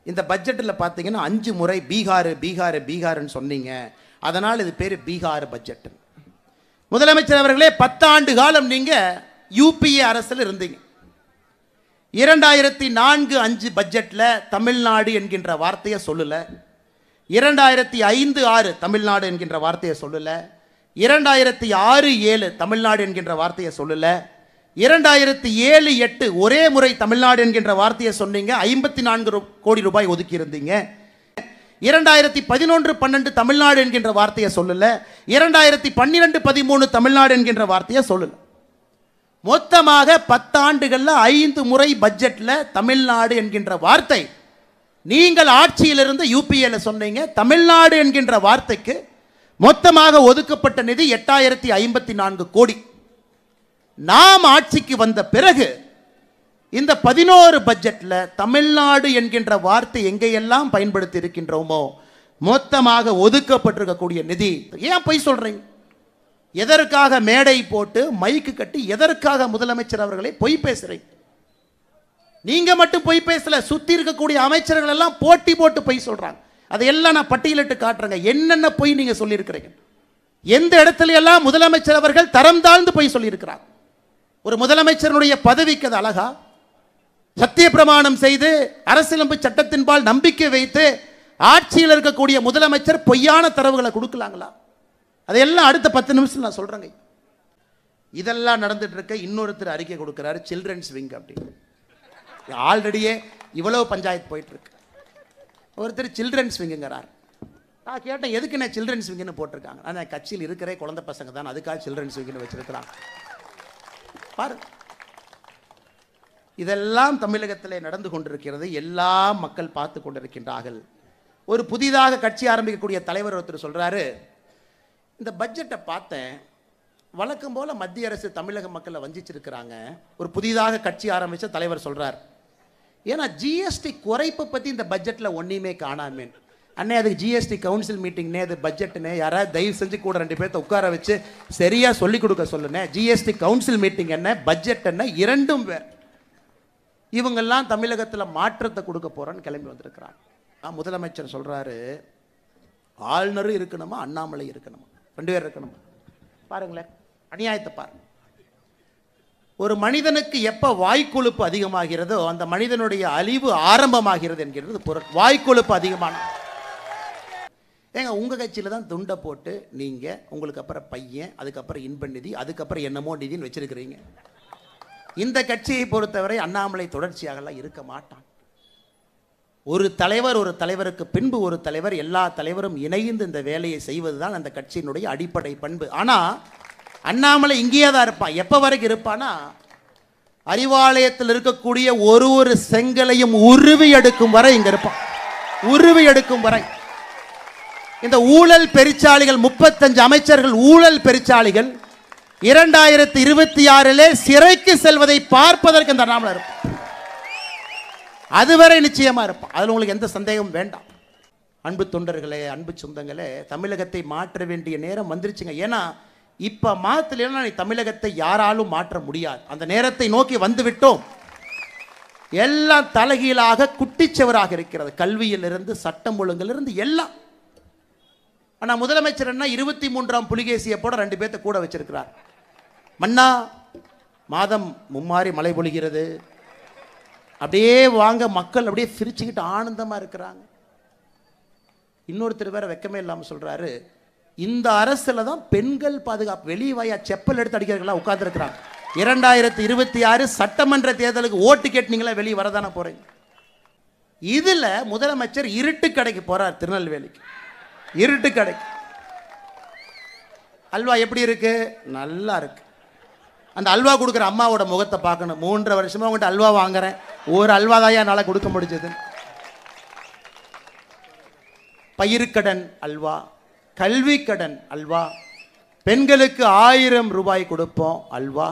இந்த பட்ஜெட்டில் பார்த்தீங்கன்னா 5 முறை பீகார் பீகார் பீகார்னு சொன்னீங்க, அதனால் இது பேர் பீகார் பட்ஜெட். முதலமைச்சர் அவர்களே, 10 ஆண்டு காலம் நீங்கள் யூபிஏ அரசில் இருந்தீங்க. 2004-05 பட்ஜெட்டில் தமிழ்நாடு என்கின்ற வார்த்தையை சொல்லலை. 2005-06 தமிழ்நாடு என்கின்ற வார்த்தையை சொல்லலை. 2006-07 தமிழ்நாடு என்கின்ற வார்த்தையை சொல்லலை. 2007-08 ஒரே முறை தமிழ்நாடு என்கின்ற வார்த்தையை சொன்னீங்க, 54 கோடி ரூபாய் ஒதுக்கி இருந்தீங்க. 2011-12 தமிழ்நாடு என்கின்ற வார்த்தையை சொல்லலை. 2012-13 தமிழ்நாடு என்கின்ற வார்த்தையை சொல்லலை. மொத்தமாக 10 ஆண்டுகளில் 5 முறை பட்ஜெட்டில் தமிழ்நாடு என்கின்ற வார்த்தை நீங்கள் ஆட்சியிலிருந்து யூபிஏல சொன்னீங்க. தமிழ்நாடு என்கின்ற வார்த்தைக்கு மொத்தமாக ஒதுக்கப்பட்ட நிதி 8054 கோடி. நாம் ஆட்சிக்கு வந்த பிறகு இந்த 11 பட்ஜெட்டில் தமிழ்நாடு என்கின்ற வார்த்தை எங்கெல்லாம் பயன்படுத்தி இருக்கின்றோமோ மொத்தமாக ஒதுக்கப்பட்டிருக்கக்கூடிய நிதி. ஏன் பொய் சொல்றீங்க? எதற்காக மேடை போட்டு மைக்கு கட்டி எதற்காக முதலமைச்சர் அவர்களே பொய் பேசுறீங்க? நீங்க மட்டும் பொய் பேசல, சுத்தி இருக்கக்கூடிய அமைச்சர்கள் எல்லாம் போட்டி போட்டு பொய் சொல்றாங்க. அதையெல்லாம் நான் பட்டியலிட்டு காட்டுறேங்க, என்னென்ன பொய் நீங்க சொல்லியிருக்கிறீங்க. எந்த இடத்துல எல்லாம் முதலமைச்சர் அவர்கள் தரம் தாழ்ந்து பொய் சொல்லியிருக்கிறார். ஒரு முதலமைச்சருடைய பதவிக்கு அது அழகா? சத்திய பிரமாணம் செய்து அரசியலமைப்பு சட்டத்தின்பால் நம்பிக்கை வைத்து ஆட்சியில் இருக்கக்கூடிய முதலமைச்சர் பொய்யான தரவுகளை கொடுக்கலாங்களா? அதையெல்லாம் அடுத்த 10 நிமிஷம் நான் சொல்றேங்க. இதெல்லாம் நடந்துட்டு இருக்க இன்னொருத்தர் அறிக்கை கொடுக்கிறாரு, சில்ட்ரன்ஸ் விங் அப்படின்னு. ஆல்ரெடியே இவ்வளவு பஞ்சாயத்து போயிட்டு இருக்கு. ஒருத்தர் சில்ட்ரன்ஸ் விங்குங்கிறார். நான் கேட்டேன், எதுக்கு நான் சில்ட்ரன்ஸ் விங்குன்னு போட்டிருக்காங்க? ஆனால் கட்சியில் இருக்கிற குழந்தை பசங்க தான், அதுக்காக சில்ட்ரன்ஸ் விங்குன்னு வச்சிருக்கிறாங்க. பாரு, இதெல்லாம் தமிழகத்தில் நடந்து கொண்டிருக்கிறது. எல்லா மக்கள் பார்த்து கொண்டிருக்கின்றார்கள். ஒரு புதிதாக கட்சி ஆரம்பிக்கக்கூடிய தலைவர் ஒருத்தர் சொல்றாரு, இந்த பட்ஜெட்டை பார்த்தேன், வழக்கம் போல மத்திய அரசு தமிழக மக்களை வஞ்சிச்சிருக்கிறாங்க. ஒரு புதிதாக கட்சி ஆரம்பித்த தலைவர் சொல்றார், ஏன்னா ஜிஎஸ்டி குறைப்பை பற்றி இந்த பட்ஜெட்டில் ஒன்றையுமே காணாமே. அண்ணே, அதுக்கு ஜிஎஸ்டி கவுன்சில் மீட்டிங்னே, அது பட்ஜெட்டுனே, யாராவது தயவு செஞ்சு கூட 2 பேர்த்த உட்கார வச்சு சரியாக சொல்லிக் கொடுக்க சொல்லுனே. ஜிஎஸ்டி கவுன்சில் மீட்டிங் என்ன, பட்ஜெட் என்ன, இரண்டும் வேறு. இவங்கெல்லாம் தமிழகத்தில் மாற்றத்தை கொடுக்க போகிறோன்னு கிளம்பி வந்திருக்கிறாங்க. முதலமைச்சர் சொல்கிறாரு, ஆளுநரும் இருக்கணுமா அண்ணாமலை இருக்கணுமா, 2 பேர் இருக்கணுமா? பாருங்களேன், அநியாயத்தை பாருங்க. ஒரு மனிதனுக்கு எப்போ வாய்க்கொழுப்பு அதிகமாகிறதோ அந்த மனிதனுடைய அழிவு ஆரம்பமாகிறது என்கிறது பொருள். வாய்க்கொழுப்பு அதிகமான ஏங்க, உங்கள் கட்சியில் தான் துண்டை போட்டு நீங்கள் உங்களுக்கு அப்புறம் பையன், அதுக்கப்புறம் இன்ப நிதி, அதுக்கப்புறம் என்னமோ நிதின்னு வச்சிருக்கிறீங்க. இந்த கட்சியை பொறுத்தவரை அண்ணாமலை தொடர்ச்சியாகலாம் இருக்க மாட்டான். ஒரு தலைவர், ஒரு தலைவருக்கு பின்பு ஒரு தலைவர், எல்லா தலைவரும் இணைந்து இந்த வேலையை செய்வதுதான் அந்த கட்சியினுடைய அடிப்படை பண்பு. ஆனால் அண்ணாமலை இங்கேயே தான் இருப்பான். எப்போ வரைக்கும் இருப்பானா, அறிவாலயத்தில் இருக்கக்கூடிய ஒரு செங்கலையும் உருவி எடுக்கும் வரை இங்கே இருப்பான். உருவி எடுக்கும் வரை. இந்த ஊழல் பெருச்சாளிகள், 35 அமைச்சர்கள் ஊழல் பெருச்சாளிகள் 2026 சிறைக்கு செல்வதை பார்ப்பதற்கு இந்த அண்ணாமலை இருப்பான். அதுவரை நிச்சயமா இருப்பான். அதில் உங்களுக்கு எந்த சந்தேகம் வேண்டாம். அன்பு தொண்டர்களே, அன்பு சொந்தங்களே, தமிழகத்தை மாற்ற வேண்டிய நேரம் வந்துருச்சுங்க. ஏன்னா இப்ப மாத்தலைன்னா தமிழகத்தை யாராலும் மாற்ற முடியாது. அந்த நேரத்தை நோக்கி வந்து விட்டோம். எல்லாம் தலைகீழாக குட்டிச்சவராக இருக்கிறது. கல்வியிலிருந்து சட்டம் ஒழுங்கிலிருந்து எல்லாம். ஆனா முதலமைச்சர் என்ன 23ஆம் புலிகேசியை போட 2 பேர்த்த கூட வச்சிருக்கிறார். மன்னா, மாதம் மும்மாறி மழை பொழிகிறது, அப்படியே வாங்க, மக்கள் அப்படியே சிரிச்சுக்கிட்டு ஆனந்தமா இருக்கிறாங்க. இன்னொருத்தர் வேற வெக்கமே இல்லாமல் சொல்றாரு, இந்த அரசுல தான் பெண்கள் பாதுகாப்பு, வெளியே வாயா செப்பல் எடுத்து அடிக்கிறவங்களாம் உட்கார்ந்து இருக்கிறாங்க. 2026 சட்டமன்ற தேர்தலுக்கு ஓட்டு கேட்டீங்களா, வெளியே வரதானே போறீங்க. இதுல முதலமைச்சர் இருட்டு கடைக்கு போறார். திருநெல்வேலிக்கு இருட்டு கடைக்கு. அல்வா எப்படி இருக்கு? நல்லா இருக்கு. அந்த அல்வா கொடுக்குற அம்மாவோட முகத்தை பார்க்கணும். 3 வருஷமா உங்கள்கிட்ட அல்வா வாங்குறேன், ஒரு அல்வா தான் என்னால் கொடுக்க முடிஞ்சது. பயிர்க்கடன் அல்வா, கல்வி கடன் அல்வா, பெண்களுக்கு 1000 ரூபாய் கொடுப்போம் அல்வா,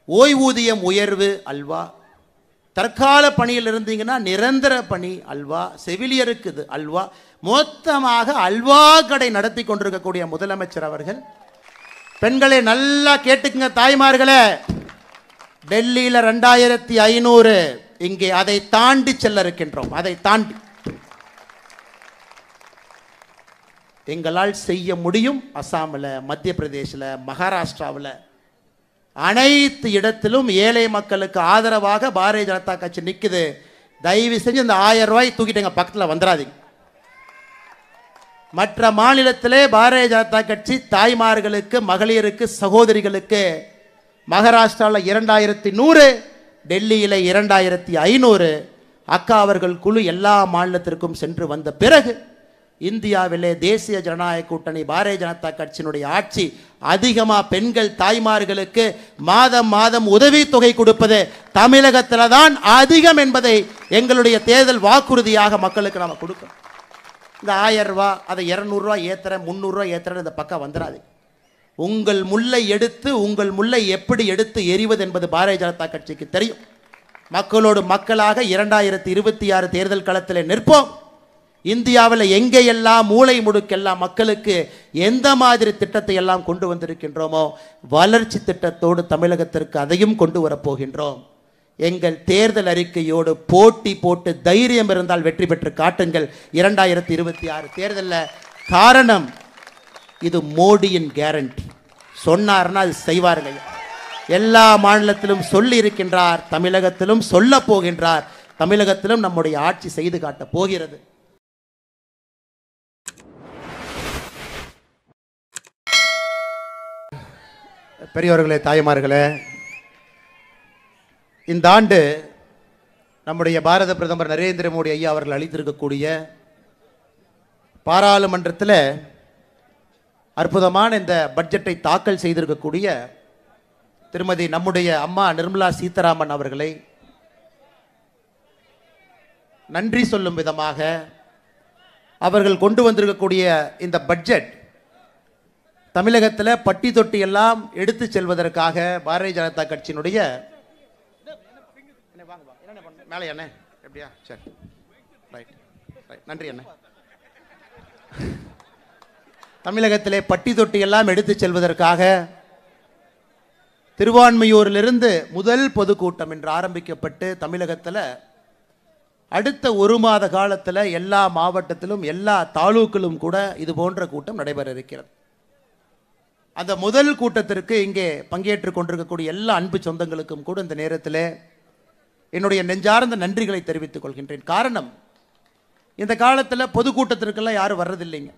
ஓய்வூதியம் உயர்வு அல்வா, தற்கால பணியில் இருந்தீங்கன்னா நிரந்தர பணி அல்வா, செவிலியருக்கு இது அல்வா. மொத்தமாக அல்வா கடை நடத்தி கொண்டிருக்கக்கூடிய முதலமைச்சர் அவர்கள், பெண்களை நல்லா கேட்டுக்குங்க தாய்மார்களே, டெல்லியில் 2500, இங்கே அதை தாண்டி செல்ல இருக்கின்றோம். அதை தாண்டி எங்களால் செய்ய முடியும். அசாமில், மத்திய பிரதேசில், மகாராஷ்டிராவில் அனைத்து இடத்திலும் ஏழை மக்களுக்கு ஆதரவாக பாரதிய ஜனதா கட்சி நிற்குது. தயவு செஞ்சு இந்த 1000 ரூபாய் தூக்கிட்டு எங்கள் பக்கத்தில் வந்துடாதீங்க. மற்ற மாநிலத்திலே பாரதிய ஜனதா கட்சி தாய்மார்களுக்கு, மகளிருக்கு, சகோதரிகளுக்கு மகாராஷ்டிராவில் 2100, டெல்லியில் 2500 அக்கா அவர்கள் குழு எல்லா மாநிலத்திற்கும் சென்று வந்த பிறகு இந்தியாவிலே தேசிய ஜனநாயக கூட்டணி பாரதிய ஜனதா கட்சியினுடைய ஆட்சி அதிகமாக பெண்கள் தாய்மார்களுக்கு மாதம் மாதம் உதவித்தொகை கொடுப்பது தமிழகத்தில் தான் அதிகம் என்பதை எங்களுடைய தேர்தல் வாக்குறுதியாக மக்களுக்கு நாம் கொடுக்கணும். இந்த 1000 ரூபா, அதை 200 ரூபா ஏற்றுறேன், 300 ரூபா ஏற்றுறேன், இந்த பக்கம் வந்துடாது. உங்கள் முல்லை எடுத்து உங்கள் முல்லை எப்படி எடுத்து எறிவது என்பது பாரதிய ஜனதா கட்சிக்கு தெரியும். மக்களோடு மக்களாக 2026 தேர்தல் களத்தில் நிற்போம். இந்தியாவில் எங்கெல்லாம் மூளை முடுக்கெல்லாம் மக்களுக்கு எந்த மாதிரி திட்டத்தை எல்லாம் கொண்டு வந்திருக்கின்றோமோ வளர்ச்சி திட்டத்தோடு தமிழகத்திற்கு அதையும் கொண்டு வரப்போகின்றோம். எங்கள் தேர்தல் அறிக்கையோடு போட்டி போட்டு தைரியம் இருந்தால் வெற்றி பெற்று காட்டுங்கள் 2026 தேர்தலில். காரணம், இது மோடியின் கேரண்டி. சொன்னார்னா அது செய்வாருங்க. எல்லா மாநிலத்திலும் சொல்லி இருக்கின்றார், தமிழகத்திலும் சொல்ல போகின்றார். தமிழகத்திலும் நம்முடைய ஆட்சி செய்து காட்ட போகிறது. பெரியவர்களே, தாய்மார்களே, இந்த ஆண்டு நம்முடைய பாரத பிரதமர் நரேந்திர மோடி ஐயா அவர்கள் அளித்திருக்கக்கூடிய பாராளுமன்றத்தில் அற்புதமான இந்த பட்ஜெட்டை தாக்கல் செய்திருக்கக்கூடிய திருமதி நம்முடைய அம்மா நிர்மலா சீதாராமன் அவர்களை நன்றி சொல்லும் விதமாக அவர்கள் கொண்டு வந்திருக்கக்கூடிய இந்த பட்ஜெட் தமிழகத்தில் பட்டி தொட்டி எல்லாம் எடுத்து செல்வதற்காக பாரதிய ஜனதா கட்சியினுடைய மேலே என்ன எப்படியா சரி ரைட் ரைட் நன்றி அண்ணே. தமிழகத்திலே பட்டி தொட்டி எல்லாம் எடுத்து செல்வதற்காக திருவான்மையூரிலிருந்து முதல் பொதுக்கூட்டம் என்று ஆரம்பிக்கப்பட்டு தமிழகத்தில் அடுத்த 1 மாத காலத்தில் எல்லா மாவட்டத்திலும் எல்லா தாலூக்கிலும் கூட இது போன்ற கூட்டம் நடைபெற இருக்கிறது. அந்த முதல் கூட்டத்திற்கு இங்கே பங்கேற்று கொண்டிருக்கக்கூடிய எல்லா அன்பு சொந்தங்களுக்கும் கூட இந்த நேரத்தில் என்னுடைய நெஞ்சார்ந்த நன்றிகளை தெரிவித்துக் கொள்கின்றேன். காரணம், இந்த காலத்தில் பொதுக்கூட்டத்திற்கெல்லாம் யாரும் வர்றதில்லைங்க.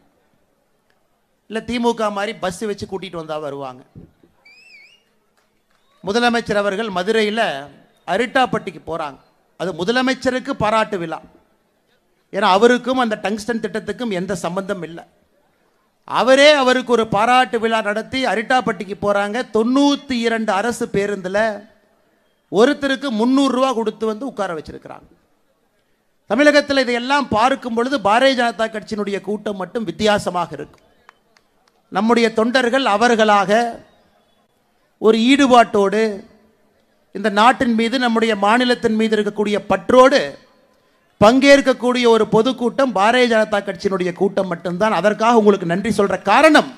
இல்லை திமுக மாதிரி பஸ் வச்சு கூட்டிகிட்டு வந்தால் வருவாங்க. முதலமைச்சர் அவர்கள் மதுரையில் அரிட்டாப்பட்டிக்கு போகிறாங்க. அது முதலமைச்சருக்கு பாராட்டு விழா. ஏன்னா அவருக்கும் அந்த டங்ஸ்டன் திட்டத்துக்கும் எந்த சம்பந்தம் இல்லை. அவரே அவருக்கு ஒரு பாராட்டு விழா நடத்தி அரிட்டாப்பட்டிக்கு போகிறாங்க. 92 அரசு பேருந்தில் ஒருத்தருக்கு 300 ரூபா கொடுத்து வந்து உட்கார வச்சிருக்கிறாங்க. தமிழகத்தில் இதையெல்லாம் பார்க்கும் பொழுது பாரதிய ஜனதா கட்சியினுடைய கூட்டம் மட்டும் வித்தியாசமாக இருக்கும். நம்முடைய தொண்டர்கள் அவர்களாக ஒரு ஈடுபாட்டோடு இந்த நாட்டின் மீது, நம்முடைய மாநிலத்தின் மீது இருக்கக்கூடிய பற்றோடு பங்கேற்கக்கூடிய ஒரு பொதுக்கூட்டம் பாரதிய ஜனதா கட்சியினுடைய கூட்டம் மட்டும்தான். அதற்காக உங்களுக்கு நன்றி சொல்ற காரணம்,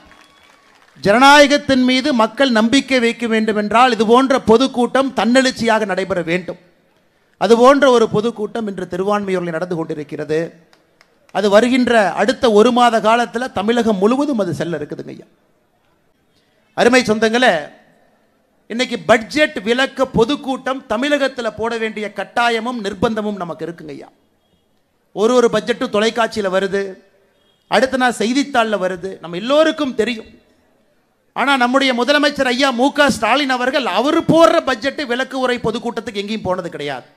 ஜனநாயகத்தின் மீது மக்கள் நம்பிக்கை வைக்க வேண்டும் என்றால் இது போன்ற பொதுக்கூட்டம் தன்னெழுச்சியாக நடைபெற வேண்டும். அதுபோன்ற ஒரு பொதுக்கூட்டம் இன்று திருவான்மையூரில் நடந்து கொண்டிருக்கிறது. அது வருகின்ற அடுத்த 1 மாத காலத்தில் தமிழகம் முழுவதும் அது செல்ல இருக்குதுங்க ஐயா. அருமை சொந்தங்களே, இன்னைக்கு பட்ஜெட் விளக்க பொதுக்கூட்டம் தமிழகத்தில் போட வேண்டிய கட்டாயமும் நிர்பந்தமும் நமக்கு இருக்குங்க ஐயா. ஒரு பட்ஜெட்டும் தொலைக்காட்சியில் வருது, அடுத்த நாள் செய்தித்தாளில் வருது, நம்ம எல்லோருக்கும் தெரியும். ஆனால் நம்முடைய முதலமைச்சர் ஐயா மு.க. ஸ்டாலின் அவர்கள் அவர் போடுற பட்ஜெட்டு விளக்கு உரை பொதுக்கூட்டத்துக்கு எங்கேயும் போனது கிடையாது.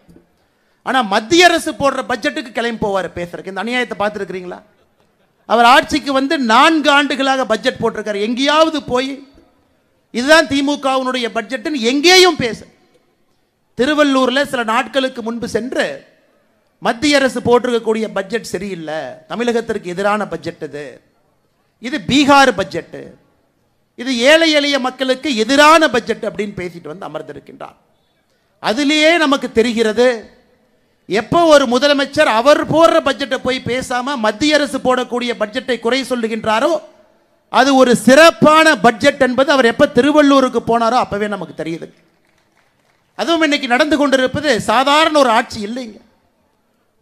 ஆனால் மத்திய அரசு போடுற பட்ஜெட்டுக்கு கிளம்பி போவார் பேசுறதுக்கு. இந்த அநியாயத்தை பார்த்துருக்கிறீங்களா? அவர் ஆட்சிக்கு வந்து 4 ஆண்டுகளாக பட்ஜெட் போட்டிருக்காரு. எங்கேயாவது போய் இதுதான் திமுகவினுடைய பட்ஜெட்டுன்னு எங்கேயும் பேச. திருவள்ளூரில் சில நாட்களுக்கு முன்பு சென்று மத்திய அரசு போட்டிருக்கக்கூடிய பட்ஜெட் சரியில்லை, தமிழகத்திற்கு எதிரான பட்ஜெட் இது பீகார் பட்ஜெட்டு, இது ஏழை எளிய மக்களுக்கு எதிரான பட்ஜெட் அப்படின்னு பேசிட்டு வந்து அமர்ந்திருக்கின்றார். அதிலேயே நமக்கு தெரிகிறது, எப்போ ஒரு முதலமைச்சர் அவர் போடுற பட்ஜெட்டை போய் பேசாம மத்திய அரசு போடக்கூடிய பட்ஜெட்டை குறை சொல்லுகின்றாரோ அது ஒரு சிறப்பான பட்ஜெட் என்பது அவர் எப்போ திருவள்ளூருக்கு போனாரோ அப்பவே நமக்கு தெரியுது. அதுவும் இன்னைக்கு நடந்து கொண்டிருப்பது சாதாரண ஒரு ஆட்சி இல்லைங்க.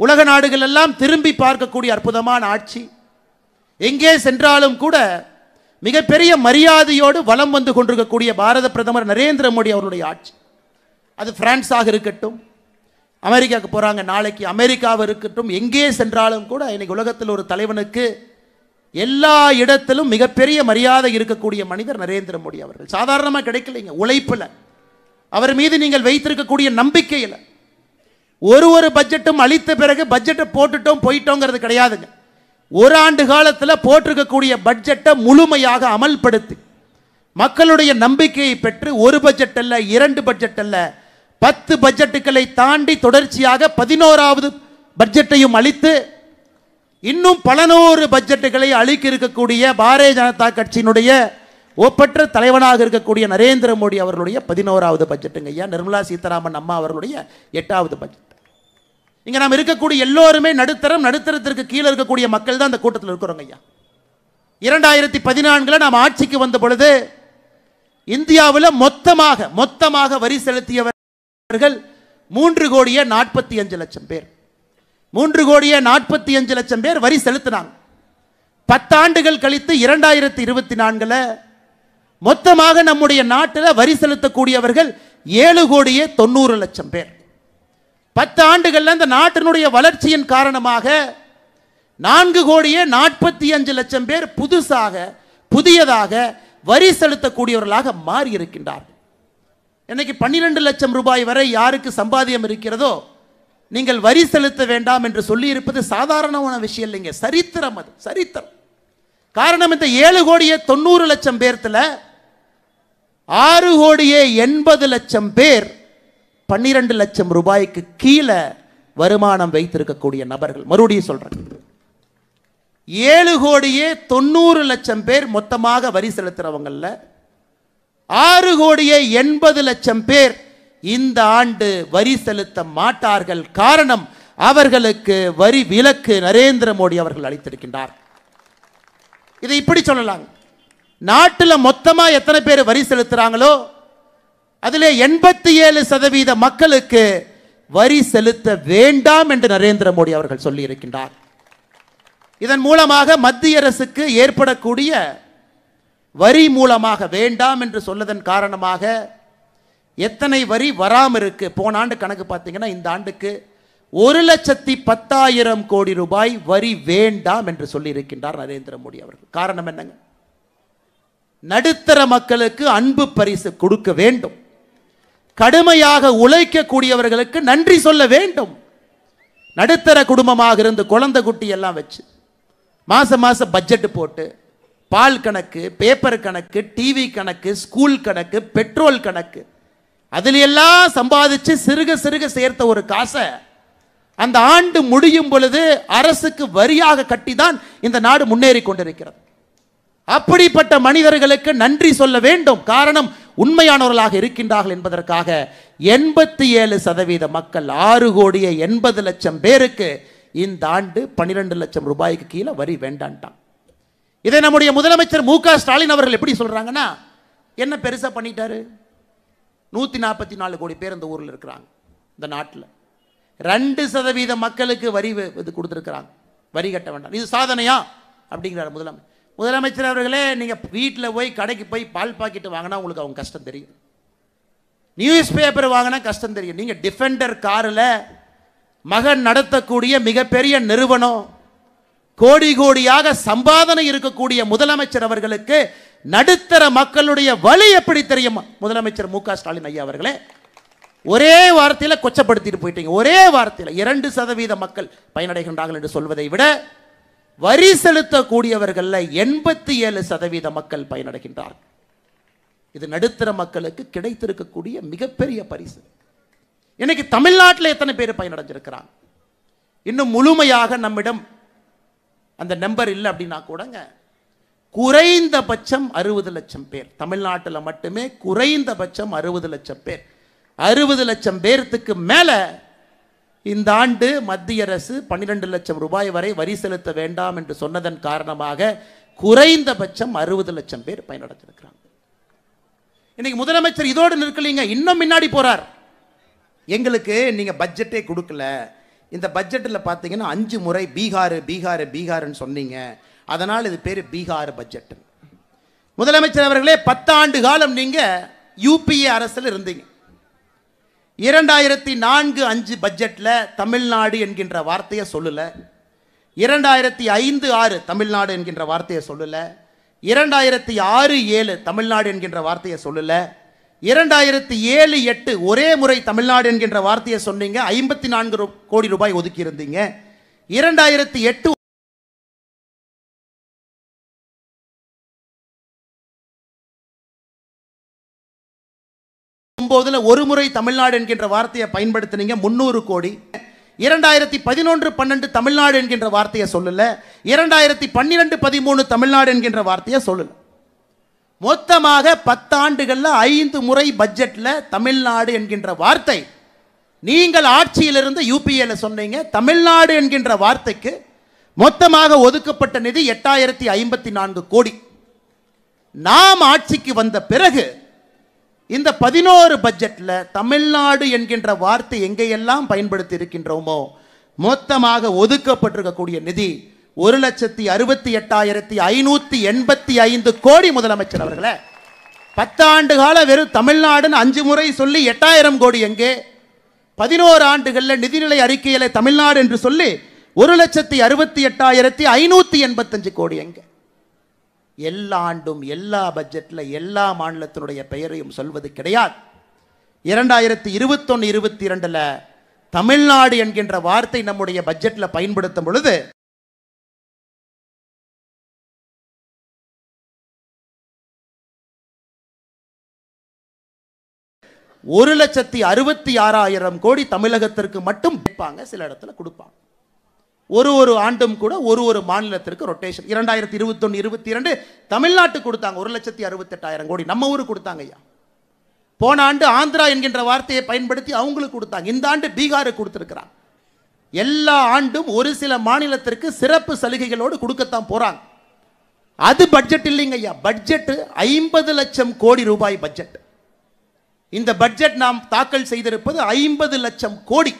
உலக நாடுகள் எல்லாம் திரும்பி பார்க்கக்கூடிய அற்புதமான ஆட்சி. எங்கே சென்றாலும் கூட மிகப்பெரிய மரியாதையோடு வலம் வந்து கொண்டிருக்கக்கூடிய பாரத பிரதமர் நரேந்திர மோடி அவருடைய ஆட்சி. அது பிரான்ஸாக இருக்கட்டும், அமெரிக்காவுக்கு போகிறாங்க நாளைக்கு, அமெரிக்காவாக இருக்கட்டும், எங்கே சென்றாலும் கூட இன்னைக்கு உலகத்தில் ஒரு தலைவனுக்கு எல்லா இடத்திலும் மிகப்பெரிய மரியாதை இருக்கக்கூடிய மனிதர் நரேந்திர மோடி அவர்கள். சாதாரணமாக கிடைக்கலைங்க. உழைப்பில், அவர் மீது நீங்கள் வைத்திருக்கக்கூடிய நம்பிக்கையில். ஒரு பட்ஜெட்டும் அளித்த பிறகு பட்ஜெட்டை போட்டுட்டோம் போயிட்டோங்கிறது கிடையாதுங்க. ஒரு ஆண்டு காலத்தில் போட்டிருக்கக்கூடிய பட்ஜெட்டை முழுமையாக அமல்படுத்தி மக்களுடைய நம்பிக்கையை பெற்று ஒரு பட்ஜெட் அல்ல, 2 பட்ஜெட் அல்ல, 10 பட்ஜெட்டுகளை தாண்டி தொடர்ச்சியாக 11வது பட்ஜெட்டையும் அளித்து இன்னும் பல நூறு பட்ஜெட்டுகளை அளிக்க இருக்கக்கூடிய பாரதிய ஜனதா கட்சியினுடைய ஒப்பற்ற தலைவனாக இருக்கக்கூடிய நரேந்திர மோடி அவர்களுடைய 11வது பட்ஜெட்டுங்க ஐயா. நிர்மலா சீதாராமன் அம்மா அவர்களுடைய 8வது பட்ஜெட். இங்கே நாம் இருக்கக்கூடிய எல்லோருமே நடுத்தரத்திற்கு கீழே இருக்கக்கூடிய மக்கள் தான் அந்த கூட்டத்தில் இருக்கிறோங்க ஐயா. 2014 நாம் ஆட்சிக்கு வந்த பொழுது இந்தியாவில் மொத்தமாக வரி செலுத்தியவர்கள் 3,45,00,000 பேர். 3,45,00,000 பேர் வரி செலுத்தினாங்க. 10 ஆண்டுகள் கழித்து 2024 மொத்தமாக நம்முடைய நாட்டில் வரி செலுத்தக்கூடியவர்கள் 7,90,00,000 பேர். 10 ஆண்டுகள்ல இந்த நாட்டினுடைய வளர்ச்சியின் காரணமாக 4,45,00,000 பேர் புதியதாக வரி செலுத்தக்கூடியவர்களாக மாறி இருக்கின்றார்கள். இன்னைக்கு 12 லட்சம் ரூபாய் வரை யாருக்கு சம்பாத்தியம் இருக்கிறதோ நீங்கள் வரி செலுத்த வேண்டாம் என்று சொல்லி இருப்பது சாதாரணமான விஷயம் இல்லைங்க. சரித்திரம், அது சரித்திரம். காரணம், இந்த 7,90,00,000 பேர்த்துல 6,80,00,000 பேர் 12 லட்சம் ரூபாய்க்கு கீழே வருமானம் வைத்திருக்கக்கூடிய நபர்கள். மறுபடியும் சொல்றேன், 7,90,00,000 பேர் மொத்தமாக வரி செலுத்துறவங்கல்ல 6,80,00,000 பேர் இந்த ஆண்டு வரி செலுத்த மாட்டார்கள். காரணம், அவர்களுக்கு வரி விலக்கு நரேந்திர மோடி அவர்கள் அளித்திருக்கின்றார். இதை இப்படி சொல்லலாம், நாட்டில் மொத்தமா எத்தனை பேர் வரி செலுத்துறாங்களோ அதிலே 87% மக்களுக்கு வரி செலுத்த வேண்டாம் என்று நரேந்திர மோடி அவர்கள் சொல்லி இருக்கின்றார். இதன் மூலமாக மத்திய அரசுக்கு ஏற்படக்கூடிய வரி மூலமாக வேண்டாம் என்று சொல்லதன் காரணமாக எத்தனை வரி வராமல் இருக்கு. போன ஆண்டு கணக்கு பார்த்தீங்கன்னா இந்த ஆண்டுக்கு 1,10,000 கோடி ரூபாய் வரி வேண்டாம் என்று சொல்லி இருக்கின்றார் நரேந்திர மோடி அவர்கள். காரணம் என்னங்க? நடுத்தர மக்களுக்கு அன்பு பரிசு கொடுக்க வேண்டும், கடுமையாக உழைக்கக்கூடியவர்களுக்கு நன்றி சொல்ல வேண்டும். நடுத்தர குடும்பமாக இருந்து குழந்தை குட்டி எல்லாம் வச்சு மாசம் பட்ஜெட் போட்டு பால் கணக்கு, பேப்பர் கணக்கு, டிவி கணக்கு, ஸ்கூல் கணக்கு, பெட்ரோல் கணக்கு, அதில் எல்லாம் சம்பாதிச்சு சிறுக சேர்த்த ஒரு காசை அந்த ஆண்டு முடியும் பொழுது அரசுக்கு வரியாக கட்டிதான் இந்த நாடு முன்னேறி கொண்டிருக்கிறது. அப்படிப்பட்ட மனிதர்களுக்கு நன்றி சொல்ல வேண்டும். காரணம், உண்மையானவர்களாக இருக்கின்றார்கள் என்பதற்காக 87% மக்கள் 6,80,00,000 பேருக்கு இந்த ஆண்டு 12 லட்சம் ரூபாய்க்கு கீழே வரி வேண்டான்ட்டான். இதை நம்முடைய முதலமைச்சர் மு க ஸ்டாலின் அவர்கள் எப்படி சொல்றாங்கன்னா, என்ன பெருசா பண்ணிட்டாரு? 144 கோடி பேர் இந்த ஊரில் இருக்கிறாங்க. இந்த நாட்டில் 2% மக்களுக்கு வரி இது கொடுத்துருக்கிறாங்க, வரி கட்ட வேண்டாம். இது சாதனையா அப்படிங்கிறார் முதலமைச்சர் அவர்களே. நீங்கள் வீட்டில் போய் கடைக்கு போய் பால் பாக்கெட்டு வாங்கினா உங்களுக்கு அவங்க கஷ்டம் தெரியும், நியூஸ் பேப்பர் வாங்கினா கஷ்டம் தெரியும். நீங்கள் டிஃபெண்டர் காரில் மகன் நடத்தக்கூடிய மிகப்பெரிய நிறுவனம், கோடியாக சம்பாதனை இருக்கக்கூடிய முதலமைச்சர் அவர்களுக்கு நடுத்தர மக்களுடைய வலி எப்படி தெரியுமா? முதலமைச்சர் மு க ஸ்டாலின் ஐயா அவர்களே, ஒரே வார்த்தையில் கொச்சப்படுத்திட்டு போயிட்டீங்க. ஒரே வார்த்தையில் 2% மக்கள் பயனடைகின்றார்கள் என்று சொல்வதை விட வரி செலுத்தக்கூடியவர்கள் 87% மக்கள் பயனடைகின்றார்கள். இது நடுத்தர மக்களுக்கு கிடைத்திருக்கக்கூடிய மிகப்பெரிய பரிசு. இன்னைக்கு தமிழ்நாட்டில் எத்தனை பேர் பயனடைஞ்சிருக்கிறாங்க? இன்னும் முழுமையாக நம்மிடம் அந்த நம்பர் இல்லை அப்படின்னா கூடங்க, குறைந்தபட்சம் 60 லட்சம் பேர் தமிழ்நாட்டில் மட்டுமே, குறைந்தபட்சம் 60 லட்சம் பேர். 60 லட்சம் பேர்த்துக்கு மேல இந்த ஆண்டு மத்திய அரசு 12 லட்சம் ரூபாய் வரை வரி செலுத்த வேண்டாம் என்று சொன்னதன் காரணமாக குறைந்தபட்சம் 60 லட்சம் பேர் பயனடைஞ்சிருக்கிறாங்க. இன்னைக்கு முதலமைச்சர் இதோடு நிற்கலீங்க, இன்னும் முன்னாடி போறார். எங்களுக்கு நீங்கள் பட்ஜெட்டே கொடுக்கல, இந்த பட்ஜெட்டில் பார்த்தீங்கன்னா 5 முறை பீகார் பீகார் பீகார்னு சொன்னீங்க, அதனால் இது பேர் பீகார் பட்ஜெட். முதலமைச்சர் அவர்களே, 10 ஆண்டு காலம் நீங்கள் யூபிஏ அரசில் இருந்தீங்க. 2004-05 பட்ஜெட்டில் தமிழ்நாடு என்கின்ற வார்த்தையை சொல்லலை. 2005-06 தமிழ்நாடு என்கின்ற வார்த்தையை சொல்லலை. 2006-07 தமிழ்நாடு என்கின்ற வார்த்தையை சொல்லலை. 2007-08 ஒரே முறை தமிழ்நாடு என்கின்ற வார்த்தையை சொன்னீங்க, 54 கோடி ரூபாய் ஒதுக்கி இருந்தீங்க. 2008 ஒரு முறை தமிழ்நாடு என்கின்ற வார்த்தையை பயன்படுத்தினீங்க, 300 கோடி. 2011-12 தமிழ்நாடு என்கின்ற வார்த்தையை சொல்லல. 2012-13 தமிழ்நாடு என்கின்ற வார்த்தையை சொல்லல. மொத்தமாக 10 ஆண்டுகள்ல 5 முறை பட்ஜெட்ல தமிழ்நாடு என்கின்ற வார்த்தை. நீங்கள் ஆட்சியிலிருந்து யூபிஏல சொன்னீங்க. தமிழ்நாடு என்கின்ற வார்த்தைக்கு மொத்தமாக ஒதுக்கப்பட்ட நிதி 8054 கோடி. நாம் ஆட்சிக்கு வந்த பிறகு இந்த 11 பட்ஜெட்ல தமிழ்நாடு என்கின்ற வார்த்தை எங்கெல்லாம் பயன்படுத்தி இருக்கின்றோமோ மொத்தமாக ஒதுக்கப்பட்டிருக்கக்கூடிய நிதி 1,68,585 கோடி. முதலமைச்சர் அவர்களே, 10 ஆண்டு கால வெறும் தமிழ்நாடுன்னு 5 முறை சொல்லி 8000 கோடி எங்கே? 11 ஆண்டுகளில் நிதிநிலை அறிக்கையில தமிழ்நாடு என்று சொல்லி 1,68,585 கோடி எங்கே? எல்லா ஆண்டும் எல்லா பட்ஜெட்ல எல்லா மாநிலத்தினுடைய பெயரையும் சொல்வது கிடையாது. 2021-22 தமிழ்நாடு என்கின்ற வார்த்தை நம்முடைய பட்ஜெட்ல பயன்படுத்தும் பொழுது $1,66,000 கோடி தமிழகத்திற்கு மட்டும் கொடுப்பாங்க, சில இடத்துல கொடுப்பாங்க. ஒரு ஆண்டும் கூட ஒரு மாநிலத்திற்கு ரொட்டேஷன். 2021-22 தமிழ்நாட்டுக்கு கொடுத்தாங்க 1,68,000 கோடி. நம்ம ஊருக்கு கொடுத்தாங்க ஐயா. போன ஆண்டு ஆந்திரா என்கின்ற வார்த்தையை பயன்படுத்தி அவங்களுக்கு கொடுத்தாங்க. இந்த ஆண்டு பீகாருக்கு கொடுத்திருக்கிறாங்க. எல்லா ஆண்டும் ஒரு சில மாநிலத்திற்கு சிறப்பு சலுகைகளோடு கொடுக்கத்தான் போறாங்க. அது பட்ஜெட் இல்லைங்க ஐயா. பட்ஜெட் 50 லட்சம் கோடி ரூபாய் பட்ஜெட். இந்த பட்ஜெட் நாம் தாக்கல் செய்திருப்பது 50 லட்சம் கோடி.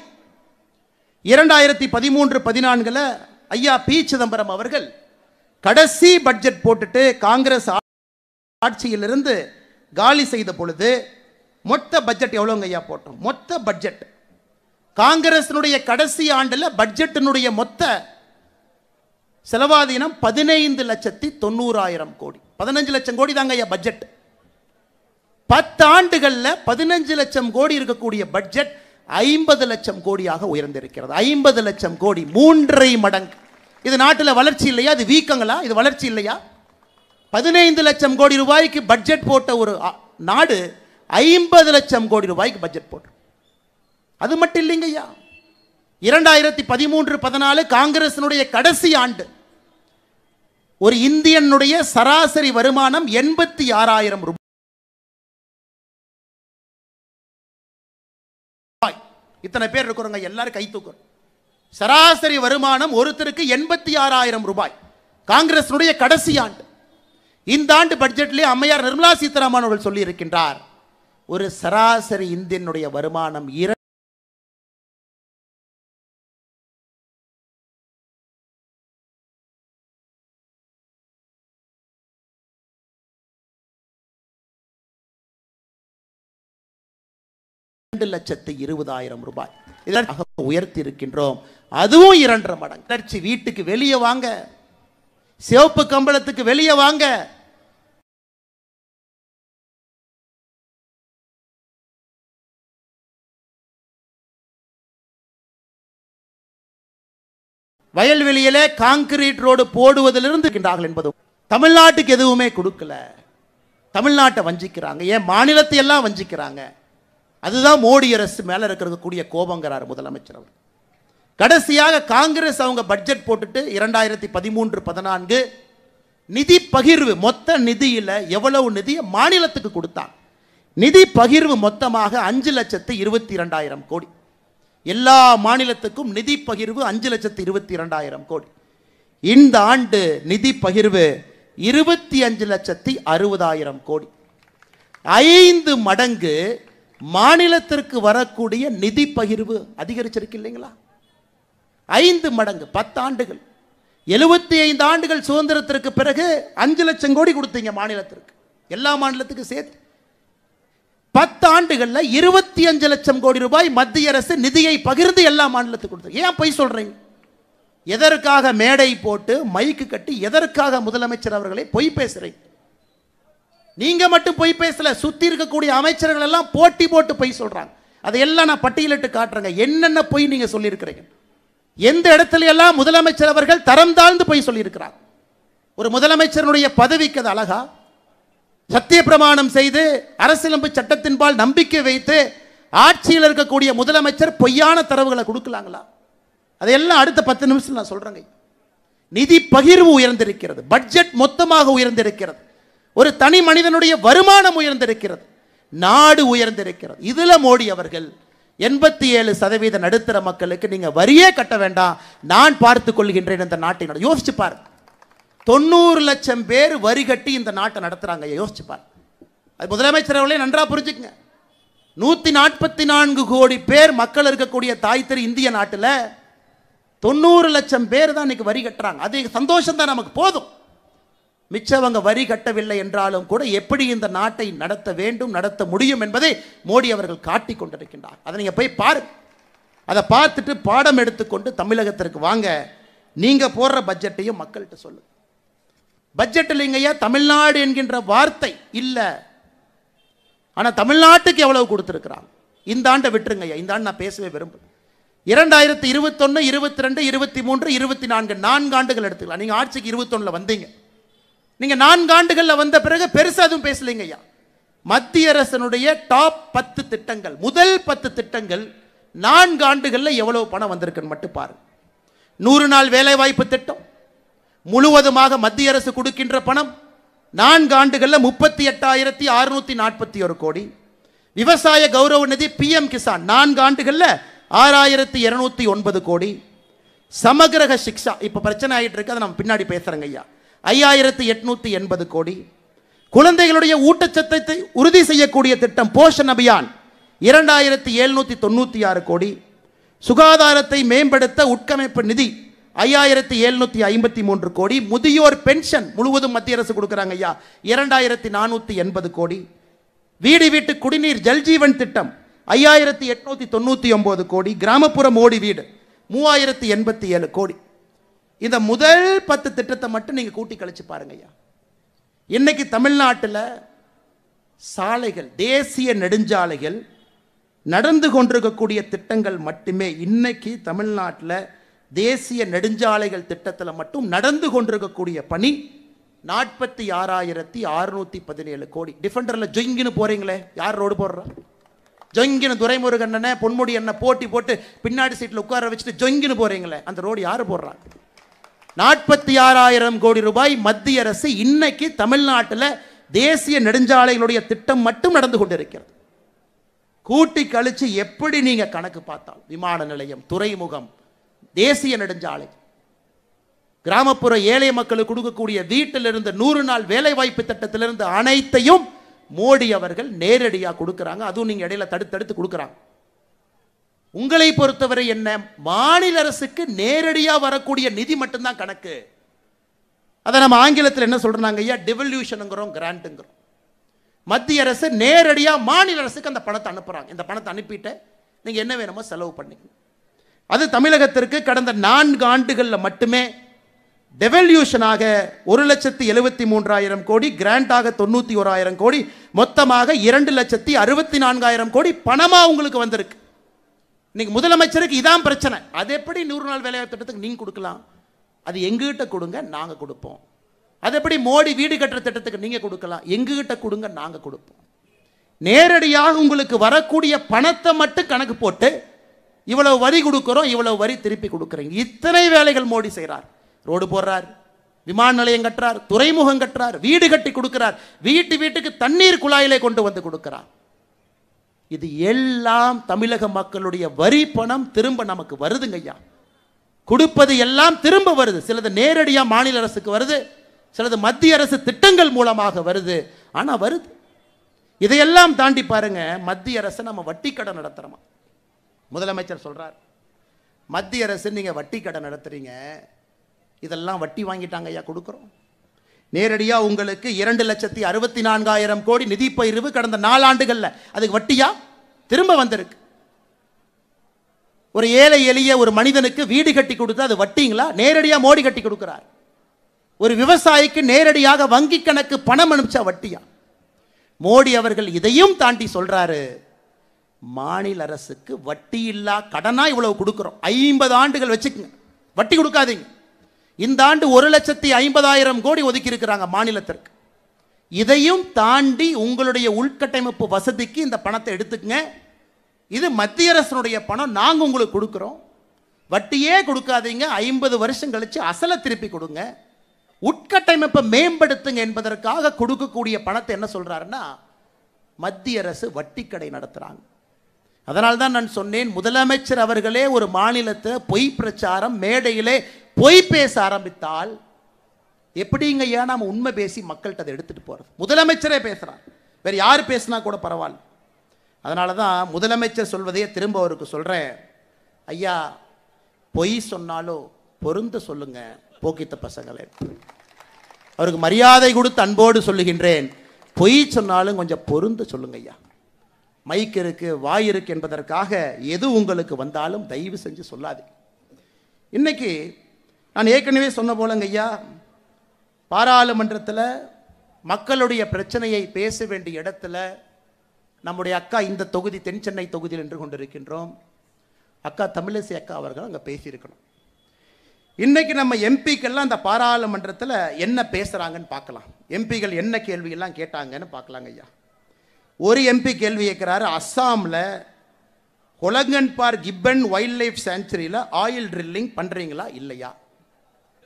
2013-14 ஐயா பி சிதம்பரம் அவர்கள் கடைசி பட்ஜெட் போட்டுட்டு காங்கிரஸ் ஆட்சியிலிருந்து காலி செய்த பொழுது மொத்த பட்ஜெட் எவ்வளவுங்க ஐயா போட்டோம்? மொத்த பட்ஜெட் காங்கிரசினுடைய கடைசி ஆண்டுல பட்ஜெட்டினுடைய மொத்த செலவாதீனம் 15,90,000 கோடி. 15 லட்சம் கோடி தாங்க ஐயா பட்ஜெட். 10 ஆண்டுகள்ல 15 லட்சம் கோடி இருக்கக்கூடிய பட்ஜெட் 50 லட்சம் கோடியாக உயர்ந்திருக்கிறது. 50 லட்சம் கோடி, 3.5 மடங்கு. இது நாட்டில் வளர்ச்சி இல்லையா? இது வீக்கங்களா? இது வளர்ச்சி இல்லையா? 15 லட்சம் கோடி ரூபாய்க்கு பட்ஜெட் போட்ட ஒரு நாடு 50 லட்சம் கோடி ரூபாய்க்கு பட்ஜெட் போட்டு. அது மட்டும் இல்லைங்க ஐயா. 2013-14 காங்கிரசினுடைய கடைசி ஆண்டு ஒரு இந்தியனுடைய சராசரி வருமானம் 86,000 ரூபாய். இத்தனை பேர் இருக்கிறவங்க எல்லாரும் கை தூக்குறோம். சராசரி வருமானம் ஒருத்தருக்கு 86,000 ரூபாய். காங்கிரசினுடைய கடைசி ஆண்டு. இந்த ஆண்டு பட்ஜெட்லேயே அம்மையார் நிர்மலா சீதாராமன் அவர்கள் சொல்லி இருக்கின்றார், ஒரு சராசரி இந்தியனுடைய வருமானம் 2 2,20,000 ரூபாய் இதற்காக உயர்த்தி இருக்கின்றோம். அதுவும் 2.5 மடங்கு. வீட்டுக்கு வெளியே வாங்க, சிவப்பு கம்பளத்துக்கு வெளியே வாங்க, வயல்வெளியிலே கான்கிரீட் ரோடு போடுவதிலிருந்து இருக்கின்றார்கள் என்பது. தமிழ்நாட்டுக்கு எதுவுமே கொடுக்கல. தமிழ்நாட்டை வஞ்சிக்கிறாங்க, ஏன் மாநிலத்தை எல்லாம் வஞ்சிக்கிறாங்க. அதுதான் மோடி அரசு மேல இருக்கக்கூடிய கோபங்கிறார் முதலமைச்சர் அவர். கடைசியாக காங்கிரஸ் அவங்க பட்ஜெட் போட்டுட்டு 2013-14 நிதி பகிர்வு, மொத்த நிதியில எவ்வளவு நிதியை மாநிலத்துக்கு கொடுத்தாங்க. நிதி பகிர்வு மொத்தமாக 5,22,000 கோடி. எல்லா மாநிலத்துக்கும் நிதி பகிர்வு 5,22,000 கோடி. இந்த ஆண்டு நிதி பகிர்வு 25,60,000 கோடி. 5 மடங்கு மாநிலத்திற்கு வரக்கூடிய நிதி பகிர்வு அதிகரிச்சிருக்கு இல்லைங்களா? 5 மடங்கு. 10 ஆண்டுகள், 75 ஆண்டுகள் சுதந்திரத்திற்கு பிறகு 5 லட்சம் கோடி கொடுத்தீங்க மாநிலத்திற்கு, எல்லா மாநிலத்துக்கும் சேர்த்து. 10 ஆண்டுகளில் 25 லட்சம் கோடி ரூபாய் மத்திய அரசு நிதியை பகிர்ந்து எல்லா மாநிலத்துக்கும் கொடுத்தது. ஏன் பொய் சொல்றீங்க? எதற்காக மேடை போட்டு மைக்கு கட்டி எதற்காக முதலமைச்சர் அவர்களை பொய் பேசுறீங்க? நீங்க மட்டும் பொய் பேசல, சுத்தி இருக்கக்கூடிய அமைச்சர்கள் எல்லாம் போட்டி போட்டு பொய் சொல்றாங்க. அதையெல்லாம் நான் பட்டியலிட்டு காட்டுறேங்க. என்னென்ன பொய் நீங்க சொல்லியிருக்கிறீங்க, எந்த இடத்துல எல்லாம் முதலமைச்சர் அவர்கள் தரம் தாழ்ந்து பொய் சொல்லியிருக்கிறார். ஒரு முதலமைச்சருடைய பதவிக்கு அது அழகா? சத்திய பிரமாணம் செய்து அரசியலமைப்பு சட்டத்தின்பால் நம்பிக்கை வைத்து ஆட்சியில் இருக்கக்கூடிய முதலமைச்சர் பொய்யான தரவுகளை கொடுக்கலாங்களா? அதையெல்லாம் அடுத்த 10 நிமிஷம் நான் சொல்றேங்க. நிதி பகிர்வு உயர்ந்திருக்கிறது, பட்ஜெட் மொத்தமாக உயர்ந்திருக்கிறது, ஒரு தனி மனிதனுடைய வருமானம் உயர்ந்திருக்கிறது, நாடு உயர்ந்திருக்கிறது. இதுல மோடி அவர்கள் 87% நடுத்தர மக்களுக்கு நீங்க வரியே கட்ட வேண்டாம், நான் பார்த்துக் கொள்கின்றேன் இந்த நாட்டை. யோசிச்சு பாரு, 90 லட்சம் பேர் வரி கட்டி இந்த நாட்டை நடத்துறாங்க. யோசிச்சு பாரு. அது முதலமைச்சர் அவர்களே நன்றா புரிஞ்சுக்குங்க. 144 கோடி பேர் மக்கள் இருக்கக்கூடிய தாய் திரு இந்திய நாட்டில் 90 லட்சம் பேர் தான் இன்னைக்கு வரி கட்டுறாங்க. அது சந்தோஷம் தான், நமக்கு போதும். மிச்சவங்க வரி கட்டவில்லை என்றாலும் கூட எப்படி இந்த நாட்டை நடத்த வேண்டும், நடத்த முடியும் என்பதை மோடி அவர்கள் காட்டிக் கொண்டிருக்கின்றார். அதை நீங்க போய் பாருங்க. அதை பார்த்துட்டு பாடம் எடுத்துக்கொண்டு தமிழகத்திற்கு வாங்க. நீங்க போடுற பட்ஜெட்டையும் மக்கள்கிட்ட சொல்லுங்க. பட்ஜெட் இல்லைங்கய்யா, தமிழ்நாடு என்கின்ற வார்த்தை இல்ல. ஆனா தமிழ்நாட்டுக்கு எவ்வளவு கொடுத்திருக்கிறாங்க? இந்த ஆண்டை விட்டுருங்கய்யா, இந்த ஆண்டு நான் பேசவே விரும்புகிறேன். 2021, 22, 23, 24 4 ஆண்டுகள் எடுத்துக்கலாம். நீங்க ஆட்சிக்கு 21 வந்தீங்க. நீங்க 4 ஆண்டுகள்ல வந்த பிறகு பெருசா எதுவும் பேசலைங்க ஐயா. மத்திய அரசனுடைய டாப் 10 திட்டங்கள், முதல் 10 திட்டங்கள் 4 ஆண்டுகள்ல எவ்வளவு பணம் வந்திருக்குன்னு மட்டும் பாருங்க. 100 நாள் வேலை வாய்ப்பு திட்டம் முழுவதுமாக மத்திய அரசு கொடுக்கின்ற பணம் 4 ஆண்டுகள்ல 38,641 கோடி. விவசாய கௌரவ நிதி PM கிசான் 4 ஆண்டுகள்ல 6,209 கோடி. சமகிரக சிக்ஷா இப்ப பிரச்சனை ஆகிட்டு இருக்கு, அதை நம்ம பின்னாடி பேசுறேங்க ஐயா, 5,880 கோடி. குழந்தைகளுடைய ஊட்டச்சத்தை உறுதி செய்யக்கூடிய திட்டம் போஷன் அபியான் 2,796 கோடி. சுகாதாரத்தை மேம்படுத்த உட்கமைப்பு நிதி 5,753 கோடி. முதியோர் பென்ஷன் முழுவதும் மத்திய அரசு கொடுக்குறாங்க ஐயா, 2,480 கோடி. வீடு வீட்டு குடிநீர் ஜல்ஜீவன் திட்டம் 5,899 கோடி. கிராமப்புற மோடி வீடு 3,087 கோடி. இந்த முதல் 10 திட்டத்தை மட்டும் நீங்க கூட்டி கழிச்சு பாருங்க ஐயா. இன்னைக்கு தமிழ்நாட்டில் சாலைகள், தேசிய நெடுஞ்சாலைகள் நடந்து கொண்டிருக்கக்கூடிய திட்டங்கள் மட்டுமே, இன்னைக்கு தமிழ்நாட்டில் தேசிய நெடுஞ்சாலைகள் திட்டத்தில் மட்டும் நடந்து கொண்டிருக்கக்கூடிய பணி 46,617 கோடி. டிஃபெண்டர்ல ஜொங்கின்னு போறீங்களே, யார் ரோடு போடுறா? ஜொங்கின்னு துரைமுருகன் அண்ணன், பொன்முடி அண்ணன் போட்டி போட்டு பின்னாடி சீட்டில் உட்கார வச்சுட்டு ஜொங்கின்னு போறீங்களே, அந்த ரோடு யாரு போடுறாங்க? 46,000 கோடி ரூபாய் மத்திய அரசு இன்னைக்கு தமிழ்நாட்டில் தேசிய நெடுஞ்சாலைகளுடைய திட்டம் மட்டும் நடந்து கொண்டிருக்கிறது. கூட்டி கழிச்சு எப்படி நீங்க கணக்கு பார்த்தால் விமான நிலையம், துறைமுகம், தேசிய நெடுஞ்சாலை, கிராமப்புற ஏழை மக்களுக்கு கொடுக்கக்கூடிய வீட்டிலிருந்து 100 நாள் வேலை வாய்ப்பு திட்டத்திலிருந்து அனைத்தையும் மோடி அவர்கள் நேரடியாக கொடுக்கிறாங்க. அதுவும் நீங்க இடையில தடுத்து கொடுக்கிறாங்க. உங்களை பொறுத்தவரை என்ன, மாநில அரசுக்கு நேரடியாக வரக்கூடிய நிதி மட்டும்தான் கணக்கு. அதை நம்ம ஆங்கிலத்தில் என்ன சொல்றாங்க ஐயா, டிவல்யூஷனுங்கிறோம், கிராண்ட்டுங்கிறோம். மத்திய அரசு நேரடியாக மாநில அரசுக்கு அந்த பணத்தை அனுப்புறாங்க. இந்த பணத்தை அனுப்பிட்டு நீங்க என்ன வேணுமோ செலவு பண்ணிக்கணும். அது தமிழகத்திற்கு கடந்த 4 ஆண்டுகளில் மட்டுமே டெவல்யூஷனாக 1,73,000 கோடி, கிராண்டாக 91,000 கோடி, மொத்தமாக 2,64,000 கோடி பணமா உங்களுக்கு வந்திருக்கு. இன்னைக்கு முதலமைச்சருக்கு இதான் பிரச்சனை. அது எப்படி 100 நாள் வேலைவாய்ப்பு திட்டத்துக்கு நீங்க கொடுக்கலாம்? அது எங்ககிட்ட கொடுங்க, நாங்க கொடுப்போம். அது எப்படி மோடி வீடு கட்டுற திட்டத்துக்கு நீங்க கொடுக்கலாம்? எங்ககிட்ட கொடுங்க, நாங்க கொடுப்போம். நேரடியாக உங்களுக்கு வரக்கூடிய பணத்தை மட்டும் கணக்கு போட்டு இவ்வளவு வரி கொடுக்கிறோம், இவ்வளவு வரி திருப்பி கொடுக்குறீங்க. இத்தனை வேலைகள் மோடி செய்கிறார். ரோடு போடுறார், விமான நிலையம் கட்டுறார், துறைமுகம் கட்டுறார், வீடு கட்டி கொடுக்கிறார், வீட்டுக்கு தண்ணீர் குழாயிலே கொண்டு வந்து கொடுக்கிறார். இது எல்லாம் தமிழக மக்களுடைய வரி பணம் திரும்ப நமக்கு வருதுங்க ஐயா. கொடுப்பது எல்லாம் திரும்ப வருது. சிலது நேரடியாக மாநில அரசுக்கு வருது, சிலது மத்திய அரசு திட்டங்கள் மூலமாக வருது. ஆனா வருது. இதையெல்லாம் தாண்டி பாருங்க, மத்திய அரசு நம்ம வட்டி கடன் நடத்துறோமா? முதலமைச்சர் சொல்றார், மத்திய அரசு நீங்க வட்டி கடன் நடத்துறீங்க, இதெல்லாம் வட்டி வாங்கிட்டாங்க ஐயா, கொடுக்குறோம். நேரடியா உங்களுக்கு 2,64,000 கோடி நிதி பகிர்வு கடந்த 4 ஆண்டுகள்ல, அதுக்கு வட்டியா திரும்ப வந்திருக்கு. ஒரு ஏழை எளிய ஒரு மனிதனுக்கு வீடு கட்டி கொடுத்தா அது வட்டிங்களா? நேரடியா மோடி கட்டி கொடுக்கிறார். ஒரு விவசாயிக்கு நேரடியாக வங்கி கணக்கு பணம் அனுப்பிச்சா வட்டியா? மோடி அவர்கள் இதையும் தாண்டி சொல்றாரு, மாநில அரசுக்கு வட்டி இல்லா கடனா இவ்வளவு கொடுக்கிறோம், 50 ஆண்டுகள் வச்சுக்கங்க, வட்டி கொடுக்காதீங்க. இந்த ஆண்டு 1,50,000 கோடி ஒதுக்கி இருக்கிறாங்க மாநிலத்திற்கு. இதையும் தாண்டி உங்களுடைய உள்கட்டமைப்பு வசதிக்கு இந்த பணத்தை எடுத்துக்கங்க, இது மத்திய அரசுடைய பணம், நாங்க உங்களுக்கு கொடுக்கிறோம், வட்டியே கொடுக்காதீங்க, 50 வருஷம் கழிச்சு அசலை திருப்பி கொடுங்க, உட்கட்டமைப்பை மேம்படுத்துங்க என்பதற்காக கொடுக்கக்கூடிய பணத்தை என்ன சொல்றாருன்னா, மத்திய அரசு வட்டி கடை நடத்துறாங்க. அதனால தான் நான் சொன்னேன், முதலமைச்சர் அவர்களே ஒரு மாநிலத்தை பொய் பிரச்சாரம் மேடையிலே பொய் பேச ஆரம்பித்தால் எப்படிங்க ஐயா நாம உண்மை பேசி மக்கள்கிட்ட அதை எடுத்துட்டு போறது? முதலமைச்சரே பேசுறார், வேற யார் பேசினா கூட பரவாயில்ல. அதனால தான் முதலமைச்சர் சொல்வதையே திரும்ப அவருக்கு சொல்றேன், ஐயா பொய் சொன்னாலும் பொருந்து சொல்லுங்க போக்கித்த பசங்களே. அவருக்கு மரியாதை கொடுத்து அன்போடு சொல்லுகின்றேன், பொய் சொன்னாலும் கொஞ்சம் பொருந்து சொல்லுங்க ஐயா. மைக் இருக்கு, வாய் இருக்கு என்பதற்காக எது உங்களுக்கு வந்தாலும் தயவு செஞ்சு சொல்லாது. இன்னைக்கு நான் ஏற்கனவே சொன்ன போலங்க ஐயா, பாராளுமன்றத்தில் மக்களுடைய பிரச்சனையை பேச வேண்டிய இடத்துல நம்முடைய அக்கா, இந்த தொகுதி தென் சென்னை தொகுதியில் நின்று கொண்டிருக்கின்றோம், அக்கா தமிழிசை அக்கா அவர்கள் அங்கே பேசியிருக்கணும். இன்னைக்கு நம்ம எம்பிக்கெல்லாம் அந்த பாராளுமன்றத்தில் என்ன பேசுறாங்கன்னு பார்க்கலாம், எம்பிகள் என்ன கேள்வியெல்லாம் கேட்டாங்கன்னு பார்க்கலாங்க ஐயா. ஒரு எம்பி கேள்வி கேட்கிறாரு, அஸ்ஸாமில் கொலங்கன்பார் கிப்பன் வைல்ட் லைஃப் சாங்சுரியில் ஆயில் ட்ரில்லிங் பண்றீங்களா இல்லையா?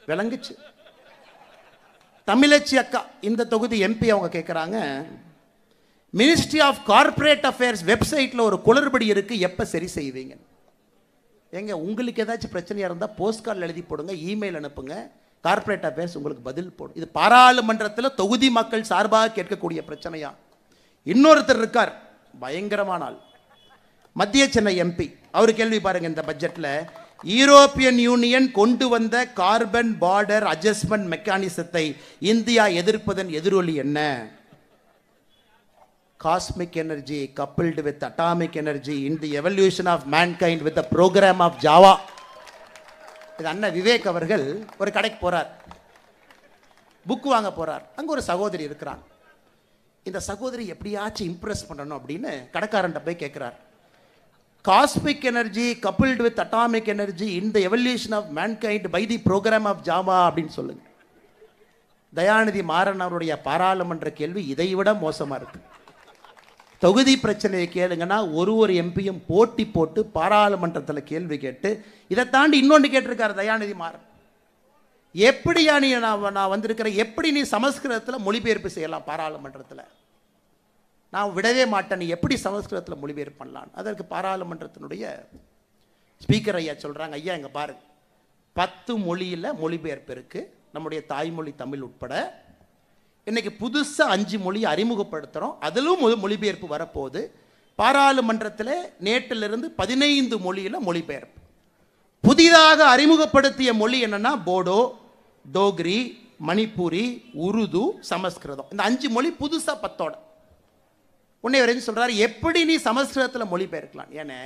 விளங்குச்சு. தமிழச்சி அக்கா இந்த தொகுதி எம்பி அவங்க கேட்குறாங்க, மினிஸ்ட்ரி ஆஃப் கார்ப்பரேட் அஃபேர்ஸ் வெப்சைட்டில் ஒரு குளறுபடி இருக்கு, எப்போ சரி செய்வீங்க? ஏங்க உங்களுக்கு ஏதாச்சும் பிரச்சனையாக இருந்தால் போஸ்ட் கார்டில் எழுதி போடுங்க, இமெயில் அனுப்புங்க, கார்ப்பரேட் அஃபேர்ஸ் உங்களுக்கு பதில் போடும். இது பாராளுமன்றத்தில் தொகுதி மக்கள் சார்பாக கேட்கக்கூடிய பிரச்சனையா? இன்னொருத்தர் இருக்கார், பயங்கரமான ஆள், மத்திய சென்னை எம்பி. அவர் கேள்வி பாருங்க, இந்த பட்ஜெட்டில் யூரோப்பியன் யூனியன் கொண்டு வந்த கார்பன் பார்டர் அட்ஜஸ்ட்மெண்ட் மெக்கானிசத்தை இந்தியா எதிர்ப்பதன் எதிரொலி என்ன? Cosmic energy coupled with atomic energy in the evolution of mankind with the program of Java. இது அண்ணா விவேக் அவர்கள் ஒரு கடைக்கு போறார், புக் வாங்க போறார். அங்க ஒரு சகோதரி இருக்கிறாங்க. இந்த சகோதரி எப்படியாச்சும் இம்ப்ரெஸ் பண்ணணும் அப்படின்னு கடைக்காரன்ட்ட போய் கேட்கிறார், cosmic energy coupled with atomic energy in the evolution of mankind by the program of Java அப்படின்னு சொல்லுங்க. தயாநிதி மாறன் அவருடைய பாராளுமன்ற கேள்வி இதை விட மோசமா இருக்கு. தொகுதி பிரச்சனையை கேளுங்கன்னா ஒரு எம்பியும் போட்டி போட்டு பாராளுமன்றத்தில் கேள்வி கேட்டு, இதை தாண்டி இன்னொன்று கேட்டிருக்காரு தயாநிதி மாறன், எப்படியா நீ நான் வந்திருக்கிறேன், எப்படி நீ சமஸ்கிருதத்தில் மொழிபெயர்ப்பு செய்யலாம் பாராளுமன்றத்தில்? நான் விடவே மாட்டேன், நீ எப்படி சமஸ்கிருதத்தில் மொழிபெயர்ப்பு பண்ணலாம்? அதற்கு பாராளுமன்றத்தினுடைய ஸ்பீக்கர் ஐயா சொல்றாங்க, ஐயா இங்க பாருங்க, 10 மொழியில் மொழிபெயர்ப்பு இருக்கு, நம்முடைய தாய்மொழி தமிழ் உட்பட. இன்னைக்கு புதுசா 5 மொழியை அறிமுகப்படுத்துறோம், அதிலும் மொழிபெயர்ப்பு வரப்போகுது. பாராளுமன்றத்தில் நேற்றிலிருந்து 15 மொழியில மொழிபெயர்ப்பு. புதிதாக அறிமுகப்படுத்திய மொழி என்னன்னா போடோ, டோக்ரி, மணிப்பூரி, உருது, சமஸ்கிருதம். இந்த 5 மொழி புதுசா 10ஓட. உன்னை வரைக்கும் சொல்றாரு, எப்படி நீ சமஸ்கிருதத்தில் மொழிபெயர்க்கலாம்? ஏன்னா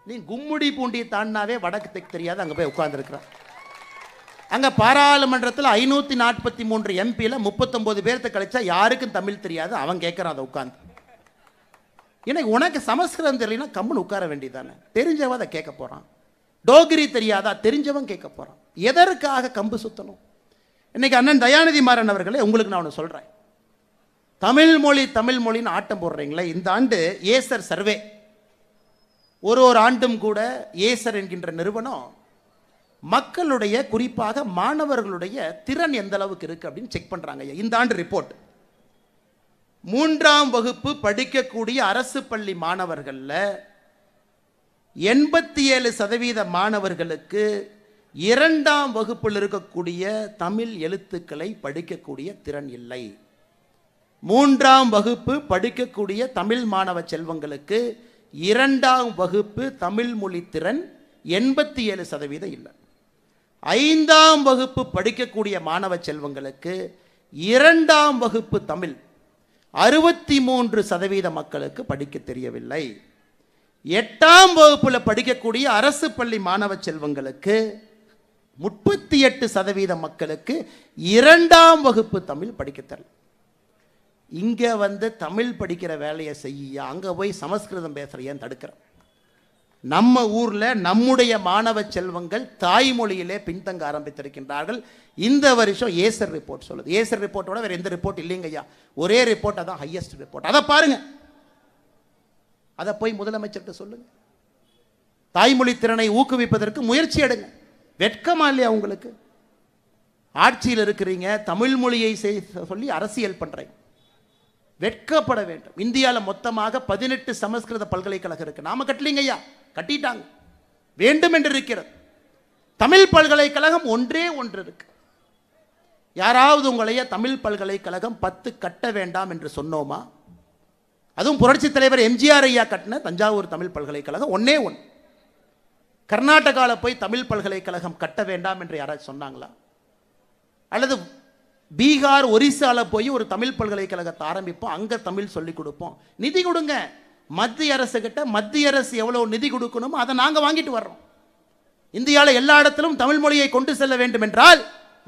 நீ கும்முடி பூண்டியை தாண்டினாவே வடக்கு தெற்கு தெரியாது, அங்கே போய் உட்கார்ந்துருக்கிற. அங்கே பாராளுமன்றத்தில் 543 எம்பியில் 39 பேர்த்த கழிச்சா யாருக்கும் தமிழ் தெரியாது, அவன் கேட்குறான் அதை உட்காந்து. ஏன்னா உனக்கு சமஸ்கிருதம் தெரியலனா கம்முன்னு உட்கார வேண்டியதானே, தெரிஞ்சவன் அதை கேட்க போகிறான். டோகிரி தெரியாதா, தெரிஞ்சவன் கேட்க போகிறான். எதற்காக கம்பு சுற்றணும்? இன்னைக்கு அண்ணன் தயாநிதி மாறன் அவர்களே, உங்களுக்கு நான் ஒன்று சொல்கிறேன், தமிழ் மொழின்னு ஆட்டம் போடுறீங்களே, இந்த ஆண்டு ஏசர் சர்வே, ஒரு ஆண்டும் கூட ஏசர் என்கின்ற நிறுவனம் மக்களுடைய குறிப்பாக மாணவர்களுடைய திறன் எந்த அளவுக்கு இருக்கு அப்படின்னு செக் பண்றாங்க. இந்த ஆண்டு ரிப்போர்ட், 3ஆம் வகுப்பு படிக்கக்கூடிய அரசு பள்ளி மாணவர்கள்ல 87% மாணவர்களுக்கு 2ஆம் வகுப்பில் இருக்கக்கூடிய தமிழ் எழுத்துக்களை படிக்கக்கூடிய திறன் இல்லை. 3ஆம் வகுப்பு படிக்கக்கூடிய தமிழ் மாணவ செல்வங்களுக்கு 2ஆம் வகுப்பு தமிழ் மொழி திறன் 87% இல்லை. 5ஆம் வகுப்பு படிக்கக்கூடிய மாணவ செல்வங்களுக்கு 2ஆம் வகுப்பு தமிழ் 63% மக்களுக்கு படிக்க தெரியவில்லை. 8ஆம் வகுப்புல படிக்கக்கூடிய அரசு பள்ளி மாணவ செல்வங்களுக்கு 38% மக்களுக்கு 2ஆம் வகுப்பு தமிழ் படிக்க தெரியல. இங்க வந்து தமிழ் படிக்கிற வேலையை செய்ய அங்க போய் சமஸ்கிருதம் பேசுறையன் தடுக்கிறோம். நம்ம ஊர்ல நம்முடைய மாணவ செல்வங்கள் தாய்மொழியிலே பின்தங்க ஆரம்பித்திருக்கின்றார்கள். இந்த வருஷம் ஏசர் ரிப்போர்ட் சொல்லுது. ஏசர் ரிப்போர்ட்டோட வேற எந்த ரிப்போர்ட் இல்லைங்க ஐயா, ஒரே ரிப்போர்ட் அதான் ஹையஸ்ட் ரிப்போர்ட். அதை பாருங்க, அதை போய் முதலமைச்சர்கிட்ட சொல்லுங்க. தாய்மொழி திறனை ஊக்குவிப்பதற்கு முயற்சி எடுங்க. வெட்கமா இல்லையா உங்களுக்கு? ஆட்சியில் இருக்கிறீங்க, தமிழ் மொழியை சொல்லி அரசியல் பண்றீங்க, வெட்கப்பட வேண்டும். இந்தியாவில் மொத்தமாக 18 சமஸ்கிருத பல்கலைக்கழகம் இருக்கு. நாம கட்டலீங்க ஐயா, கட்டிட்டாங்க, வேண்டும் என்று இருக்கிறது. தமிழ் பல்கலைக்கழகம் ஒன்றே ஒன்று இருக்கு. யாராவது உங்களைய தமிழ் பல்கலைக்கழகம் 10 கட்ட வேண்டாம் என்று சொன்னோமா? அதுவும் புரட்சி தலைவர் எம்ஜிஆர் ஐயா கட்டின தஞ்சாவூர் தமிழ் பல்கலைக்கழகம் ஒன்னே ஒன்று. கர்நாடகாவில் போய் தமிழ் பல்கலைக்கழகம் கட்ட வேண்டாம் என்று யாராச்சும் சொன்னாங்களா? அல்லது பீகார் ஒரிசால போய் ஒரு தமிழ் பல்கலைக்கழகத்தை ஆரம்பிப்போம், அங்க தமிழ் சொல்லிக் கொடுப்போம், நிதி கொடுங்க. மத்திய அரசு கிட்ட மத்திய அரசு எவ்வளவு நிதி கொடுக்கணுமோ அதை நாங்க வாங்கிட்டு வர்றோம். இந்தியாவில் எல்லா இடத்திலும் தமிழ் மொழியை கொண்டு செல்ல வேண்டும் என்றால்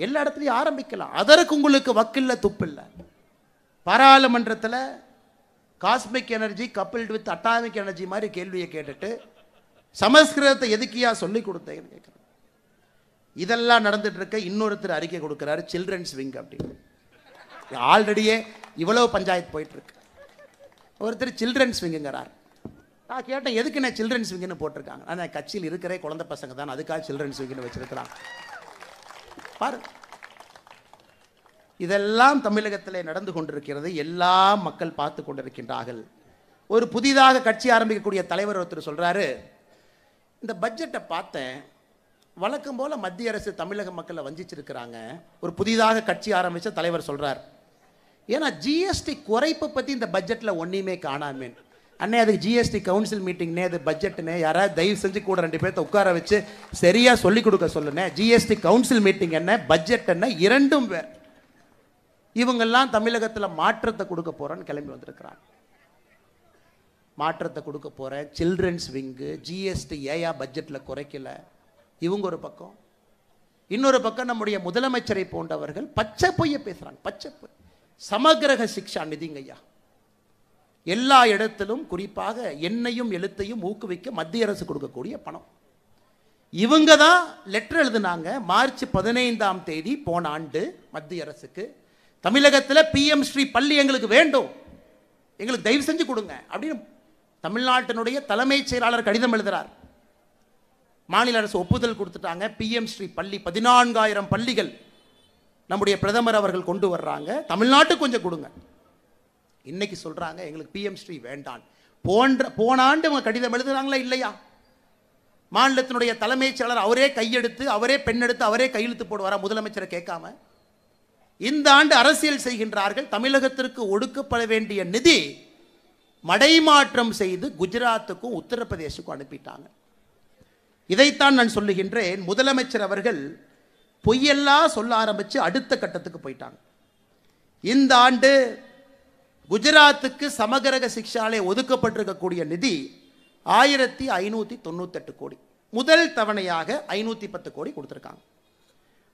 எல்லா இடத்துலையும் ஆரம்பிக்கலாம். அதற்கு உங்களுக்கு வக்கில்ல துப்பில்லை. பாராளுமன்றத்தில் cosmic energy coupled with atomic energy மாதிரி கேள்வியை கேட்டுட்டு சமஸ்கிருதத்தை எதுக்கியா சொல்லிக் கொடுத்தேன்னு கேட்குறேன். இதெல்லாம் நடந்துட்டு இருக்க இன்னொருத்தர் அறிக்கை கொடுக்கிறாரு, சில்ட்ரன்ஸ் விங் அப்படின்னு. ஆல்ரெடியே இவ்வளவு பஞ்சாயத்து போயிட்டு இருக்கு. ஒருத்தர் சில்ட்ரன்ஸ் விங்குங்கிறார். நான் கேட்டேன், எதுக்கு நான் சில்ட்ரன்ஸ் விங்குன்னு போட்டிருக்காங்க? ஆனால் கட்சியில் இருக்கிற குழந்தை பசங்க தான், அதுக்காக சில்ட்ரன்ஸ் விங்குன்னு வச்சிருக்கிறாங்க. பாரு, இதெல்லாம் தமிழகத்தில் நடந்து கொண்டிருக்கிறது. எல்லா மக்கள் பார்த்து கொண்டிருக்கின்றார்கள். ஒரு புதிதாக கட்சி ஆரம்பிக்கக்கூடிய தலைவர் ஒருத்தர் சொல்றாரு, இந்த பட்ஜெட்டை பார்த்தேன், வழக்கம் போல மத்திய அரசு தமிழக மக்களை வஞ்சிச்சிருக்கிறாங்க. ஒரு புதிதாக கட்சி ஆரம்பிச்ச தலைவர் சொல்றார், ஏன்னா ஜிஎஸ்டி குறைப்பு பத்தி இந்த பட்ஜெட்ல ஒன்றையுமே காணாமே. அண்ணே அதுக்கு ஜிஎஸ்டி கவுன்சில் மீட்டிங்னே, அது பட்ஜெட்னே, யாராவது தயவு செஞ்சு கூட 2 பேர்த்த உட்கார வச்சு சரியா சொல்லி கொடுக்க சொல்லுனே. ஜிஎஸ்டி கவுன்சில் மீட்டிங் என்ன, பட்ஜெட் என்ன, இரண்டும் வேறு. இவங்கெல்லாம் தமிழகத்தில் மாற்றத்தை கொடுக்க போறேன்னு கிளம்பி வந்திருக்கிறாங்க. மாற்றத்தை கொடுக்க போறேன், சில்ட்ரன்ஸ் விங்கு, ஜிஎஸ்டி ஏயா பட்ஜெட்ல குறைக்கல, இவங்க ஒரு பக்கம். இன்னொரு பக்கம் நம்முடைய முதலமைச்சரை போன்றவர்கள் பச்சை பொய்ய பேசுறாங்க. பச்சை பொய். சமகிரக சிக்ஷா நிதிங்க ஐயா, எல்லா இடத்திலும் குறிப்பாக எண்ணையும் எழுத்தையும் ஊக்குவிக்க மத்திய அரசு கொடுக்கக்கூடிய பணம். இவங்க தான் லெட்டர் எழுதினாங்க மார்ச் 15ஆம் தேதி போன ஆண்டு மத்திய அரசுக்கு, தமிழகத்தில் பிஎம் ஸ்ரீ பள்ளி எங்களுக்கு வேண்டும், எங்களுக்கு தயவு செஞ்சு கொடுங்க அப்படின்னு தமிழ்நாட்டினுடைய தலைமைச் செயலாளர் கடிதம் எழுதுறார். மாநில அரசு ஒப்புதல் கொடுத்துட்டாங்க. பிஎம் ஸ்ரீ பள்ளி 14,000 பள்ளிகள் நம்முடைய பிரதமர் அவர்கள் கொண்டு வர்றாங்க, தமிழ்நாட்டுக்கு கொஞ்சம் கொடுங்க. இன்னைக்கு சொல்றாங்க எங்களுக்கு பிஎம் ஸ்ரீ வேண்டாம். போன ஆண்டு அவங்க கடிதம் எழுதுறாங்களா இல்லையா? மாநிலத்தினுடைய தலைமைச் செயலாளர் அவரே கையெடுத்து, அவரே பெண்ணெடுத்து, அவரே கையெழுத்து போடுவாரா முதலமைச்சரை கேட்காம? இந்த ஆண்டு அரசியல் செய்கின்றார்கள். தமிழகத்திற்கு ஒடுக்கப்பட வேண்டிய நிதி மடைமாற்றம் செய்து குஜராத்துக்கும் உத்தரப்பிரதேசுக்கும் அனுப்பிட்டாங்க. இதைத்தான் நான் சொல்லுகின்றேன். முதலமைச்சர் அவர்கள் பொய்யெல்லாம் சொல்ல ஆரம்பிச்சு அடுத்த கட்டத்துக்கு போயிட்டாங்க. இந்த ஆண்டு குஜராத்துக்கு சமகிரக சிக்ஷாலே ஒதுக்கப்பட்டிருக்கக்கூடிய நிதி 1598 கோடி. முதல் தவணையாக 510 கோடி கொடுத்திருக்காங்க.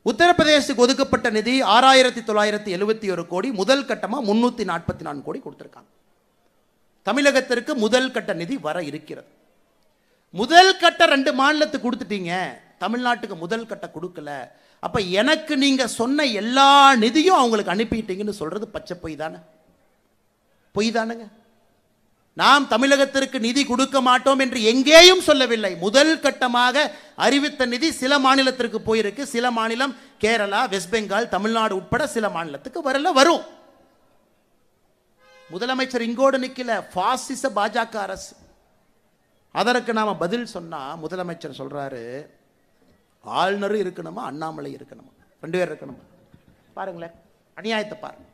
உத்தரப்பிரதேசத்துக்கு ஒதுக்கப்பட்ட நிதி 6971 கோடி, முதல் கட்டமாக 344 கோடி கொடுத்திருக்காங்க. தமிழகத்திற்கு முதல் கட்ட நிதி வர இருக்கிறது. முதல் கட்ட 2 மாநிலத்துக்கு கொடுத்துட்டீங்க, தமிழ்நாட்டுக்கு முதல் கட்ட கொடுக்கல. அப்ப எனக்கு நீங்க சொன்ன எல்லா நிதியும் அவங்களுக்கு அனுப்பிட்டீங்கன்னு சொல்றது பச்சை பொய் தானே? பொய் தானுங்க. நாம் தமிழகத்திற்கு நிதி கொடுக்க மாட்டோம் என்று எங்கேயும் சொல்லவில்லை. முதல் கட்டமாக அறிவித்த நிதி சில மாநிலத்திற்கு போயிருக்கு. சில மாநிலம் கேரளா, வெஸ்ட் பெங்கால், தமிழ்நாடு உட்பட சில மாநிலத்துக்கு வரல, வரும். முதலமைச்சர் இங்கோடு நிக்கல, பாசிச பாஜக அரசு. அதற்கு நாம பதில் சொன்னா முதலமைச்சர் சொல்றாரு, ஆளுநரும் இருக்கணுமா அண்ணாமலை இருக்கணுமா, 2 பேர் இருக்கணுமா? பாருங்களேன், அநியாயத்தை பாருங்க.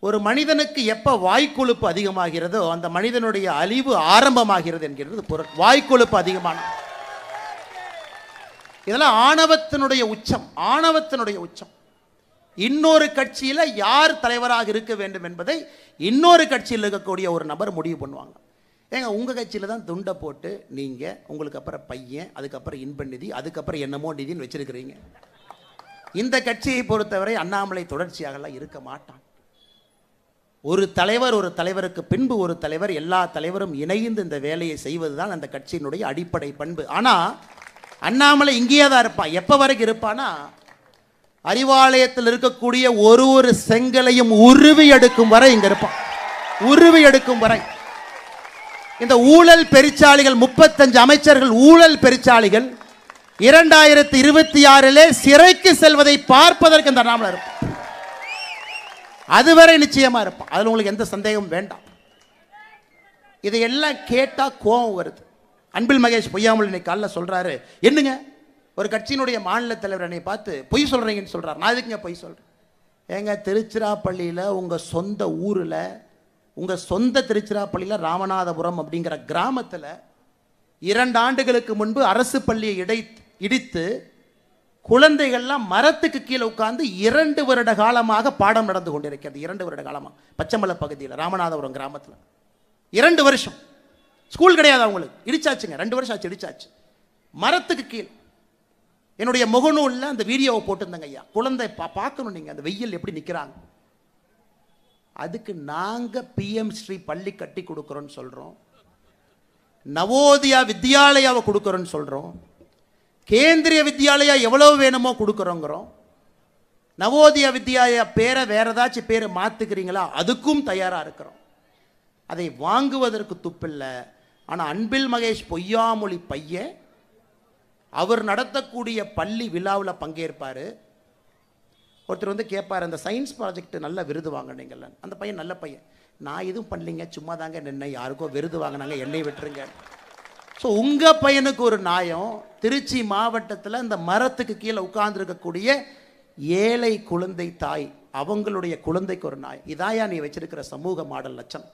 ஒரு மனிதனுக்கு எப்போ வாய்க்கொழுப்பு அதிகமாகிறதோ அந்த மனிதனுடைய அழிவு ஆரம்பமாகிறது என்கிறது பொருள். வாய்க்கொழுப்பு அதிகமான இதெல்லாம் ஆணவத்தினுடைய உச்சம், ஆணவத்தினுடைய உச்சம். இன்னொரு கட்சியில் யார் தலைவராக இருக்க வேண்டும் என்பதை இன்னொரு கட்சியில் இருக்கக்கூடிய ஒரு நபர் முடிவு பண்ணுவாங்க. ஏங்க உங்கள் கட்சியில் தான் துண்டை போட்டு நீங்கள் உங்களுக்கு அப்புறம் பையன், அதுக்கப்புறம் இன்ப நிதி, அதுக்கப்புறம் என்னமோ நிதின்னு வச்சிருக்கிறீங்க. இந்த கட்சியை பொறுத்தவரை அண்ணாமலை தொடர்ச்சியாகலாம் இருக்க மாட்டான். ஒரு தலைவர், ஒரு தலைவருக்கு பின்பு ஒரு தலைவர், எல்லா தலைவரும் இணைந்து இந்த வேலையை செய்வது தான் அந்த கட்சியினுடைய அடிப்படை பண்பு. ஆனால் அண்ணாமலை இங்கேயே தான் இருப்பான். எப்போ வரைக்கும் இருப்பானா, அறிவாலயத்தில் இருக்கக்கூடிய ஒரு செங்கலையும் உருவி எடுக்கும் வரை இங்கே இருப்பான். உருவி எடுக்கும் வரை. இந்த ஊழல் பெருச்சாளிகள் 35 அமைச்சர்கள் ஊழல் பெருச்சாளிகள் 2026 சிறைக்கு செல்வதை பார்ப்பதற்கு இந்த அண்ணாமலை இருப்பான். அதுவரை நிச்சயமா இருப்பான். அதில் உங்களுக்கு எந்த சந்தேகமும் வேண்டாம். இதையெல்லாம் கேட்டால் கோபம் வருது. அன்பில் மகேஷ் பொய்யாமல் இன்னைக்கு காலைல சொல்றாரு, என்னங்க ஒரு கட்சியினுடைய மாநில தலைவர் என்னை பார்த்து பொய் சொல்றீங்கன்னு சொல்றாரு. நான் எதுக்குங்க பொய் சொல்றேன்? ஏங்க திருச்சிராப்பள்ளியில் உங்கள் சொந்த ஊரில், உங்கள் சொந்த திருச்சிராப்பள்ளியில் ராமநாதபுரம் அப்படிங்கிற கிராமத்தில் 2 ஆண்டுகளுக்கு முன்பு அரசு பள்ளியை இடித்து குழந்தைகள்லாம் மரத்துக்கு கீழே உட்கார்ந்து 2 வருட காலமாக பாடம் நடந்து கொண்டிருக்கிறது. 2 வருட காலமாக பச்சைமலை பகுதியில் ராமநாதபுரம் கிராமத்தில் 2 வருஷம் ஸ்கூல் கிடையாது அவங்களுக்கு. இடிச்சாச்சுங்க, 2 வருஷம் ஆச்சு இடிச்சாச்சு. மரத்துக்கு கீழ் என்னுடைய முகநூலில் அந்த வீடியோவை போட்டிருந்தேங்க ஐயா. குழந்தை பார்க்கணும் நீங்கள் அந்த வெயில் எப்படி நிற்கிறாங்க. அதுக்கு நாங்கள் பிஎம் ஸ்ரீ பள்ளி கட்டி கொடுக்குறோன்னு சொல்கிறோம், நவோதயா வித்யாலயாவை கொடுக்குறோன்னு சொல்கிறோம், கேந்திரிய வித்யாலயா எவ்வளோ வேணுமோ கொடுக்குறோங்கிறோம். நவோதயா வித்யாலயா பேரை வேற ஏதாச்சும் பேரை மாற்றுக்கிறீங்களா, அதுக்கும் தயாராக இருக்கிறோம். அதை வாங்குவதற்கு துப்பில்லை. ஆனால் அன்பில் மகேஷ் பொய்யாமொழி பையன் அவர் நடத்தக்கூடிய பள்ளி விழாவில் பங்கேற்பார். ஒருத்தர் வந்து கேட்பார், அந்த சயின்ஸ் ப்ராஜெக்ட் நல்ல விருது வாங்கினீங்கல்ல. அந்த பையன் நல்ல பையன், நான் எதுவும் பண்ணலிங்க, சும்மா தாங்க நின்று யாருக்கோ விருது வாங்கினாங்க, என்னை விட்டுருங்க. ஸோ உங்கள் பையனுக்கு ஒரு நியாயம். திருச்சி மாவட்டத்தில் இந்த மரத்துக்கு கீழே உட்கார்ந்துருக்கக்கூடிய ஏழை குழந்தை தாய், அவங்களுடைய குழந்தைக்கு ஒரு நியாயம். இதாயா நீ வச்சிருக்கிற சமூக மாடல் லட்சம்?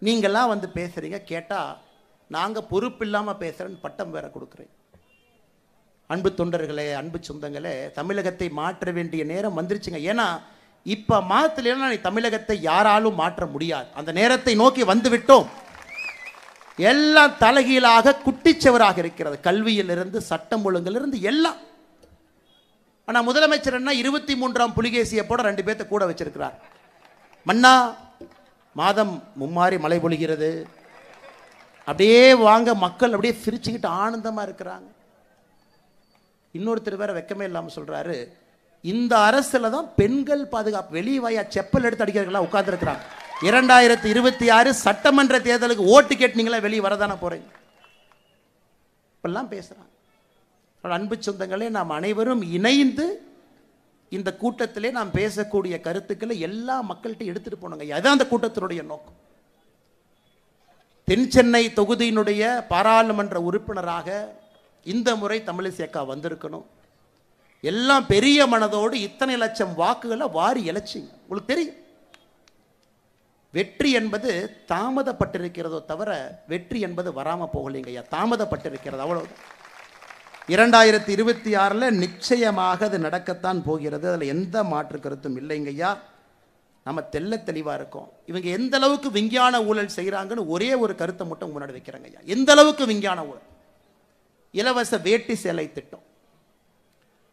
நீங்கள்லாம் வந்து பேசுகிறீங்க, கேட்டால் நாங்கள் பொறுப்பு இல்லாமல் பேசுகிறேன்னு பட்டம் வேற கொடுக்குறேன். அன்பு தொண்டர்களே, அன்பு சொந்தங்களே, தமிழகத்தை மாற்ற வேண்டிய நேரம் வந்துருச்சுங்க. ஏன்னா இப்போ மாற்றலைன்னா தமிழகத்தை யாராலும் மாற்ற முடியாது. அந்த நேரத்தை நோக்கி வந்து விட்டோம். எல்லாம் தலைகீழாக குட்டிச்சவராக இருக்கிறது. கல்வியிலிருந்து சட்டம் ஒழுங்கிலிருந்து எல்லாம். ஆனால் முதலமைச்சர் என்ன 23ஆம் புலிகேசியை போட 2 பேர்த்த கூட வச்சிருக்கிறார். மன்னா மாதம் மும்மாறி மழை பொழிகிறது, அப்படியே வாங்க மக்கள் அப்படியே சிரிச்சுக்கிட்டு ஆனந்தமாக இருக்கிறாங்க. இன்னொருத்தர் வேற வெக்கமே இல்லாமல் சொல்றாரு, இந்த அரசுல தான் பெண்கள் பாதுகாப்பு, வெளியே வாயா செப்பல் எடுத்து அடிக்கிறதுலாம் உட்கார்ந்துருக்கிறாங்க. 2026 சட்டமன்ற தேர்தலுக்கு ஓட்டு கேட்டீங்களா, வெளியே வரதானே போறீங்க. இப்பெல்லாம் பேசுறாங்க. அன்பு சொந்தங்களே, நாம் அனைவரும் இணைந்து இந்த கூட்டத்திலே நாம் பேசக்கூடிய கருத்துக்களை எல்லா மக்கள்கிட்ட எடுத்துட்டு போனோங்க. அதான் அந்த கூட்டத்தினுடைய நோக்கம். தென் சென்னை தொகுதியினுடைய பாராளுமன்ற உறுப்பினராக இந்த முறை தமிழிசைக்கா வந்திருக்கணும். எல்லாம் பெரிய மனதோடு இத்தனை லட்சம் வாக்குகளை வாரி இழைச்சிங்க. உங்களுக்கு தெரியும், வெற்றி என்பது தாமதப்பட்டிருக்கிறதோ தவிர வெற்றி என்பது வராமல் போகலைங்க ஐயா, தாமதப்பட்டிருக்கிறது, அவ்வளவுதான். 2026 நிச்சயமாக அது நடக்கத்தான் போகிறது. அதில் எந்த மாற்று கருத்தும் இல்லைங்க ஐயா. நம்ம தெள்ள தெளிவாக இருக்கோம். இவங்க எந்த அளவுக்கு விஞ்ஞான ஊழல் செய்கிறாங்கன்னு ஒரே ஒரு கருத்தை மட்டும் முன்னாடி வைக்கிறாங்க ஐயா. எந்த அளவுக்கு விஞ்ஞான ஊழல். இலவச வேட்டி சேலை திட்டம்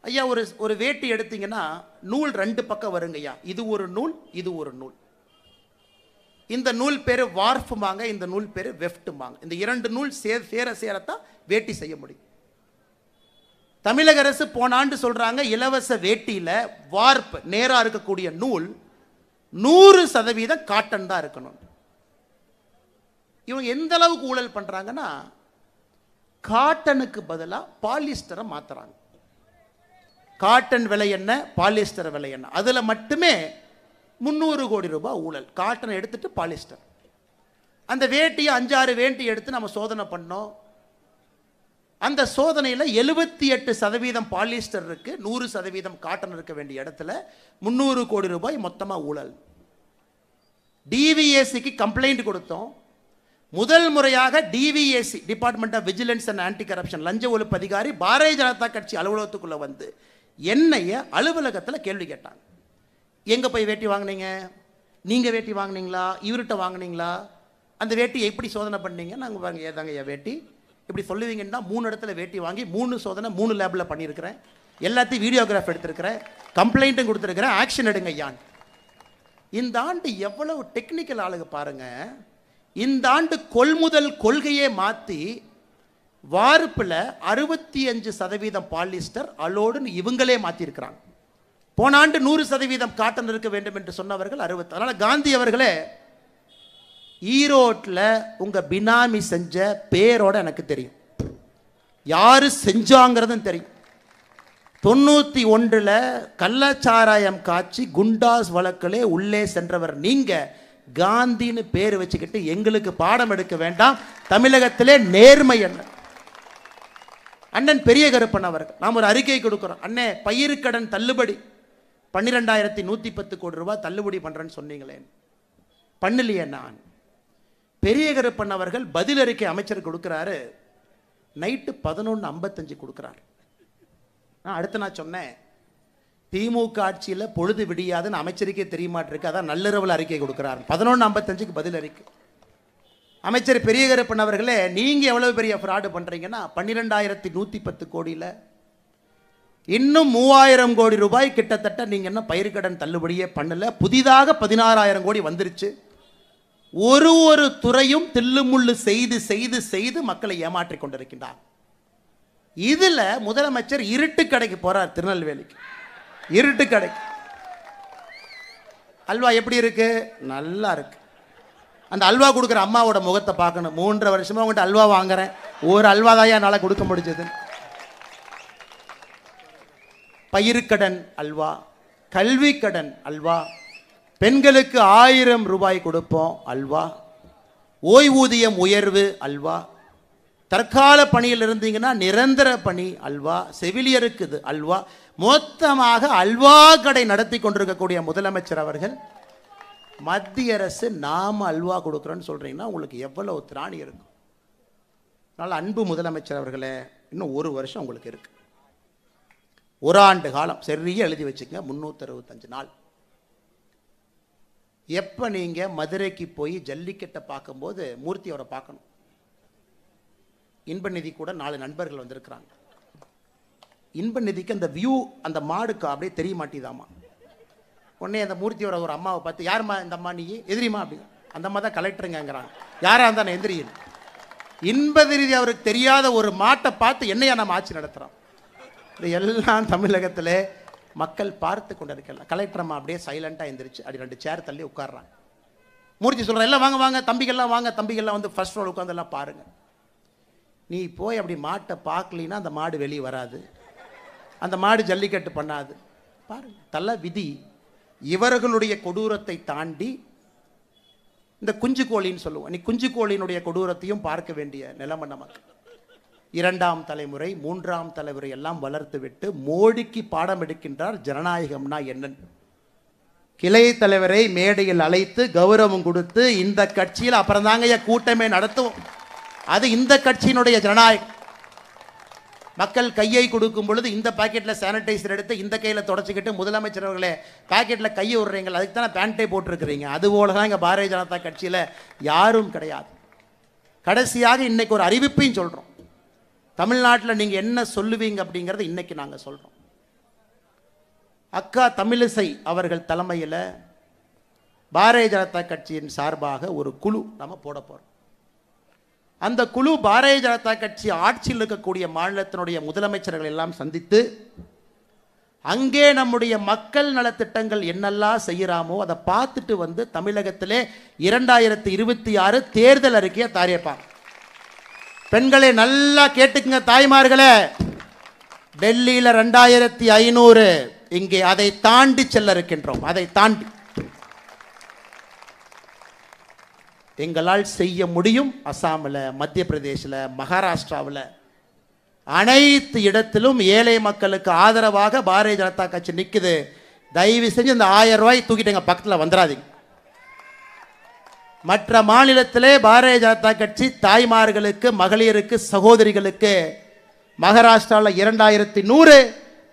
ஐயா. ஒரு வேட்டி எடுத்தீங்கன்னா நூல் 2 பக்கம் வருங்க ஐயா. இது ஒரு நூல், இது ஒரு நூல். இந்த நூல் பேர் வார்ஃபுமாங்க, இந்த நூல் பேர் வெஃப்ட்டுமாங்க. இந்த 2 நூல் சேரத்தான் வேட்டி செய்ய முடியும். தமிழக அரசு போன ஆண்டு சொல்றாங்க, இலவச வேட்டியில வார்ப் நேரா இருக்கக்கூடிய நூல் 100% காட்டன் தான் இருக்கணும். இவங்க எந்த அளவுக்கு ஊழல் பண்றாங்கன்னா, காட்டனுக்கு பதிலாக பாலிஸ்டரை மாத்துறாங்க. காட்டன் விலை என்ன, பாலிஸ்டர் விலை என்ன, அதுல மட்டுமே 300 கோடி ரூபாய் ஊழல். காட்டனை எடுத்துட்டு பாலிஸ்டர். அந்த வேட்டியை 5-6 வேட்டி எடுத்து நம்ம சோதனை பண்ணோம். அந்த சோதனையில் 78% பாலிஸ்டர் இருக்கு, 100% காட்டன் இருக்க வேண்டிய இடத்துல 300 கோடி ரூபாய் மொத்தமாக ஊழல். டிவிஎஸ்சிக்கு கம்ப்ளைண்ட் கொடுத்தோம். முதல் முறையாக டிவிஎஸ்சி, department of vigilance and anti corruption, லஞ்ச ஒழிப்பு அதிகாரி பாரதிய ஜனதா கட்சி அலுவலகத்துக்குள்ள வந்து என்னைய அலுவலகத்தில் கேள்வி கேட்டாங்க. எங்கே போய் வேட்டி வாங்கினீங்க, நீங்கள் வேட்டி வாங்கினீங்களா, இவர்கிட்ட வாங்கினீங்களா, அந்த வேட்டி எப்படி சோதனை பண்ணீங்க? நாங்கள் வாங்க ஏதாங்க வேட்டி இப்படி சொல்லுவீங்கன்னா 3 இடத்துல வேட்டி வாங்கி 3 சோதனை 3 லேபில் பண்ணியிருக்கிறேன், எல்லாத்தையும் வீடியோகிராஃப் எடுத்திருக்கிறேன், கம்ப்ளைண்ட்டும் கொடுத்துருக்கிறேன், ஆக்ஷன் எடுங்க ஐயான். இந்த ஆண்டு எவ்வளவு டெக்னிக்கல் ஆளுங்க பாருங்க. இந்த ஆண்டு கொள்முதல் கொள்கையே மாற்றி வார்ப்பில் 65% பாலிஸ்டர் அலோடுன்னு இவங்களே மாற்றிருக்கிறாங்க. போன ஆண்டு 100% காட்டன் இருக்க வேண்டும் என்று சொன்னவர்கள் 60. அதனால் காந்தி அவர்களே, ஈரோட்டில் உங்கள் பினாமி செஞ்ச பேரோட எனக்கு தெரியும், யார் செஞ்சாங்கிறதும் தெரியும். 91 கள்ளச்சாராயம் காட்சி குண்டாஸ் வழக்கிலே உள்ளே சென்றவர் நீங்கள். காந்தின்னு பேர் வச்சுக்கிட்டு எங்களுக்கு பாடம் எடுக்க வேண்டாம். தமிழகத்திலே நேர்மை என்ன. அண்ணன் பெரிய கருப்பன் அவர்கள் நாம் ஒரு அறிக்கை கொடுக்குறோம். அண்ணே, பயிர்க்கடன் தள்ளுபடி 12,110 கோடி ரூபாய் தள்ளுபடி பண்ணுறேன்னு சொன்னீங்களே, பண்ணலையே. நான் பெரிய கருப்பன் அவர்கள் பதில் அறிக்கை அமைச்சர் கொடுக்குறாரு, நைட்டு 11:55 கொடுக்குறாரு. அடுத்து நான் சொன்னேன், திமுக ஆட்சியில் பொழுது விடியாதுன்னு அமைச்சருக்கே தெரியமாட்டிருக்கு, அதான் நள்ளிரவில் அறிக்கை கொடுக்குறாரு. 11:55க்கு பதில் அறிக்கை. அமைச்சர் பெரிய கருப்பன் அவர்களே, நீங்கள் எவ்வளவு பெரிய ஃப்ராடு பண்ணுறீங்கன்னா, 12,110 கோடியில் இன்னும் 3,000 கோடி ரூபாய் கிட்டத்தட்ட நீங்கள் என்ன பயிர்க்கடன் தள்ளுபடியே பண்ணல. புதிதாக 16,000 கோடி வந்துருச்சு. ஒரு துறையும் தில்லுமுள்ளு செய்து செய்து செய்து மக்களை ஏமாற்றிக் கொண்டிருக்கின்றார். இதுல முதலமைச்சர் இருட்டு கடைக்கு போறார். திருநெல்வேலிக்கு இருட்டு கடைக்கு. அல்வா எப்படி இருக்கு? நல்லா இருக்கு. அந்த அல்வா கொடுக்குற அம்மாவோட முகத்தை பார்க்கணும். 3.5 வருஷமா உங்கள்கிட்ட அல்வா வாங்குறேன், ஒரு அல்வா தான் என்னால் கொடுக்க முடிஞ்சது. பயிர்க்கடன் அல்வா, கல்வி கடன் அல்வா, பெண்களுக்கு 1000 ரூபாய் கொடுப்போம் அல்வா, ஓய்வூதியம் உயர்வு அல்வா, தற்கால பணியில் இருந்தீங்கன்னா நிரந்தர பணி அல்வா, செவிலியருக்கு இது அல்வா. மொத்தமாக அல்வா கடை நடத்தி கொண்டிருக்கக்கூடிய முதலமைச்சர் அவர்கள் மத்திய அரசு நாம அல்வா கொடுக்குறோன்னு சொல்றீங்கன்னா உங்களுக்கு எவ்வளவு திராணி இருக்கும். அதனால் அன்பு முதலமைச்சர் அவர்களே, இன்னும் 1 வருஷம் உங்களுக்கு இருக்கு. 1 ஆண்டு காலம் சரியா எழுதி வச்சுக்கங்க, 365 நாள். எப்போ நீங்கள் மதுரைக்கு போய் ஜல்லிக்கட்டை பார்க்கும்போது மூர்த்தியோட பார்க்கணும். இன்பநிதி கூட 4 நண்பர்கள் வந்திருக்கிறாங்க. இன்பநிதிக்கு அந்த வியூ, அந்த மாடுக்கு அப்படியே தெரிய மாட்டேதாமா. உடனே அந்த மூர்த்தியோட ஒரு அம்மாவை பார்த்து, யாருமா இந்த அம்மா, நீ எதிரிமா அப்படி, அந்த அம்மா தான் கலெக்டருங்கிறாங்க. யாராக இருந்தால் நான் எதிரி. இன்பநிதி அவருக்கு தெரியாத ஒரு மாட்டை பார்த்து என்னையா நம்ம ஆட்சி நடத்துகிறோம். இது எல்லாம் தமிழகத்தில் மக்கள் பார்த்து கொண்டு இருக்கலாம். கலெக்டர் அம்மா அப்படியே சைலண்டாக எழுந்திரிச்சு அப்படி 2 சேர் தள்ளி உட்காடுறாங்க. மூர்த்தி சொல்கிறேன், எல்லாம் வாங்க வாங்க தம்பிகள்லாம் வாங்க, தம்பிகள்லாம் வந்து ஃபர்ஸ்ட் ரோல் உட்காந்துலாம் பாருங்கள். நீ போய் அப்படி மாட்டை பார்க்கலின்னா அந்த மாடு வெளியே வராது, அந்த மாடு ஜல்லிக்கட்டு பண்ணாது. பாருங்க, தள்ள விதி. இவர்களுடைய கொடூரத்தை தாண்டி இந்த குஞ்சு கோழின்னு சொல்லுவோம், நீ குஞ்சு கோழியினுடைய கொடூரத்தையும் பார்க்க வேண்டிய நிலைமை நமக்கு. 2ஆம் தலைமுறை 3ஆம் தலைமுறை எல்லாம் வளர்த்து விட்டு மோடிக்கு பாடம் எடுக்கின்றார் ஜனநாயகம்னா என்னன்னு. கிளை தலைவரை மேடையில் அழைத்து கௌரவம் கொடுத்து இந்த கட்சியில் அப்புறம் தாங்க கூட்டமே நடத்துவோம். அது இந்த கட்சியினுடைய ஜனநாயகம். மக்கள் கையை கொடுக்கும் பொழுது இந்த பாக்கெட்டில் சானிடைசர் எடுத்து இந்த கையில் தொடச்சிக்கிட்டு, முதலமைச்சர் அவர்களே பாக்கெட்டில் கையை விடுறீங்க, அதுக்கு தானே பேண்ட்டை போட்டிருக்கிறீங்க. அதுபோல தான் இங்கே பாரதிய ஜனதா கட்சியில் யாரும் கிடையாது. கடைசியாக இன்னைக்கு ஒரு அறிவிப்பையும் சொல்கிறோம். தமிழ்நாட்டில் நீங்கள் என்ன சொல்லுவீங்க அப்படிங்கிறத இன்னைக்கு நாங்கள் சொல்கிறோம். அக்கா தமிழிசை அவர்கள் தலைமையில் பாரதிய ஜனதா கட்சியின் சார்பாக ஒரு குழு நம்ம போட போகிறோம். அந்த குழு பாரதிய ஜனதா கட்சி ஆட்சியில் இருக்கக்கூடிய மாநிலத்தினுடைய முதலமைச்சர்கள் எல்லாம் சந்தித்து, அங்கே நம்முடைய மக்கள் நலத்திட்டங்கள் என்னெல்லாம் செய்யறாமோ அதை பார்த்துட்டு வந்து தமிழகத்திலே 2026 தேர்தல் அறிக்கையை தயாரிப்பாங்க. பெண்களை நல்லா கேட்டுக்குங்க தாய்மார்களே, டெல்லியில் 2500, இங்கே அதை தாண்டி செல்ல இருக்கின்றோம். அதை தாண்டி எங்களால் செய்ய முடியும். அசாமில், மத்திய பிரதேசில், மகாராஷ்டிராவில் அனைத்து இடத்திலும் ஏழை மக்களுக்கு ஆதரவாக பாரதிய ஜனதா கட்சி நிற்குது. தயவு செஞ்சு இந்த 1000 ரூபாய் தூக்கிட்டு எங்கள் பக்கத்தில் வந்துடாதீங்க. மற்ற மாநிலத்திலே பாரதிய ஜனதா கட்சி தாய்மார்களுக்கு, மகளிருக்கு, சகோதரிகளுக்கு மகாராஷ்டிராவில் 2100,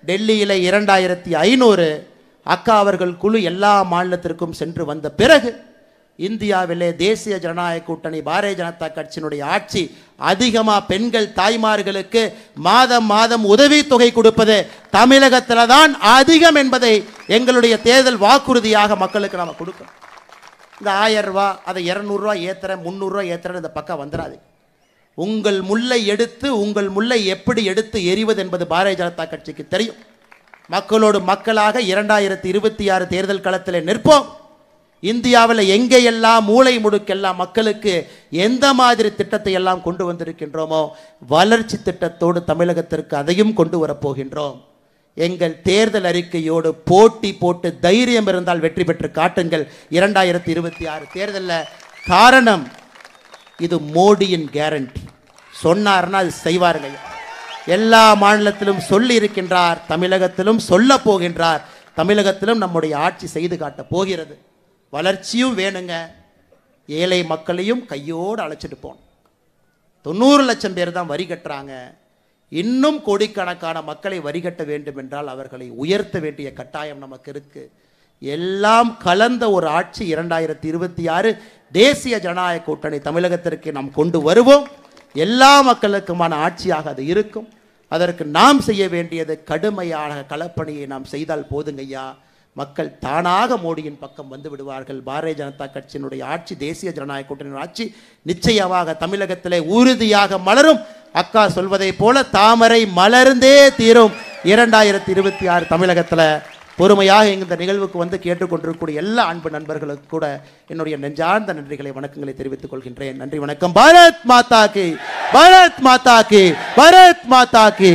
டெல்லியில் 2500. அக்கா அவர்கள் குழு எல்லா மாநிலத்திற்கும் சென்று வந்த பிறகு இந்தியாவிலே தேசிய ஜனநாயக கூட்டணி பாரதிய ஜனதா கட்சியினுடைய ஆட்சி அதிகமாக பெண்கள் தாய்மார்களுக்கு மாதம் மாதம் உதவித்தொகை கொடுப்பது தமிழகத்தில் தான் அதிகம் என்பதை எங்களுடைய தேர்தல் வாக்குறுதியாக மக்களுக்கு நாம் கொடுக்கணும். இந்த 1000 ரூபா, அதை 200 ரூபா ஏற்றுறேன், 300 ரூபா ஏற்றுறேன், இந்த பக்கம் வந்துடாது. உங்கள் முல்லை எடுத்து உங்கள் முல்லை எப்படி எடுத்து எறிவது என்பது பாரதிய ஜனதா கட்சிக்கு தெரியும். மக்களோடு மக்களாக 2026 தேர்தல் களத்தில் நிற்போம். இந்தியாவில் எங்கேயெல்லாம் மூளை முடுக்கெல்லாம் மக்களுக்கு எந்த மாதிரி திட்டத்தை எல்லாம் கொண்டு வந்திருக்கின்றோமோ வளர்ச்சி திட்டத்தோடு தமிழகத்திற்கு அதையும் கொண்டு வரப்போகின்றோம். எங்கள் தேர்தல் அறிக்கையோடு போட்டி போட்டு தைரியம் இருந்தால் வெற்றி பெற்று காட்டுங்கள் 2026 தேர்தலில். காரணம், இது மோடியின் கேரண்டி. சொன்னார்னா அது செய்வாருங்க. எல்லா மாநிலத்திலும் சொல்லி இருக்கின்றார், தமிழகத்திலும் சொல்ல போகின்றார். தமிழகத்திலும் நம்முடைய ஆட்சி செய்து காட்ட போகிறது. வளர்ச்சியும் வேணுங்க, ஏழை மக்களையும் கையோடு அழைச்சிட்டு போகணும். 90 லட்சம் பேர் தான் வரி கட்டுறாங்க. இன்னும் கோடிக்கணக்கான மக்களை வரி கட்ட வேண்டும் என்றால் அவர்களை உயர்த்த வேண்டிய கட்டாயம் நமக்கு இருக்கு. எல்லாம் கலந்த ஒரு ஆட்சி 2026 தேசிய ஜனநாயக கூட்டணி தமிழகத்திற்கு நாம் கொண்டு வருவோம். எல்லா மக்களுக்குமான ஆட்சியாக அது இருக்கும். அதற்கு நாம் செய்ய வேண்டியது கடுமையான களப்பணியை நாம் செய்தால் போதுங்க ஐயா. மக்கள் தானாக மோடியின் பக்கம் வந்து விடுவார்கள். பாரதிய ஜனதா கட்சியினுடைய ஆட்சி, தேசிய ஜனநாயக கூட்டணியின் ஆட்சி நிச்சயமாக தமிழகத்திலே உறுதியாக மலரும். அக்கா சொல்வதை போல தாமரை மலர்ந்தே தீரும் 2026 தமிழகத்தில். பொறுமையாக இந்த நிகழ்வுக்கு வந்து கேட்டுக்கொண்டிருக்கக்கூடிய எல்லா அன்பு நண்பர்களுக்கு கூட என்னுடைய நெஞ்சார்ந்த நன்றிகளை, வணக்கங்களை தெரிவித்துக் கொள்கின்றேன். நன்றி, வணக்கம். பாரத் மாதா கி, பாரத் மாதா கி, பாரத் மாதா கி.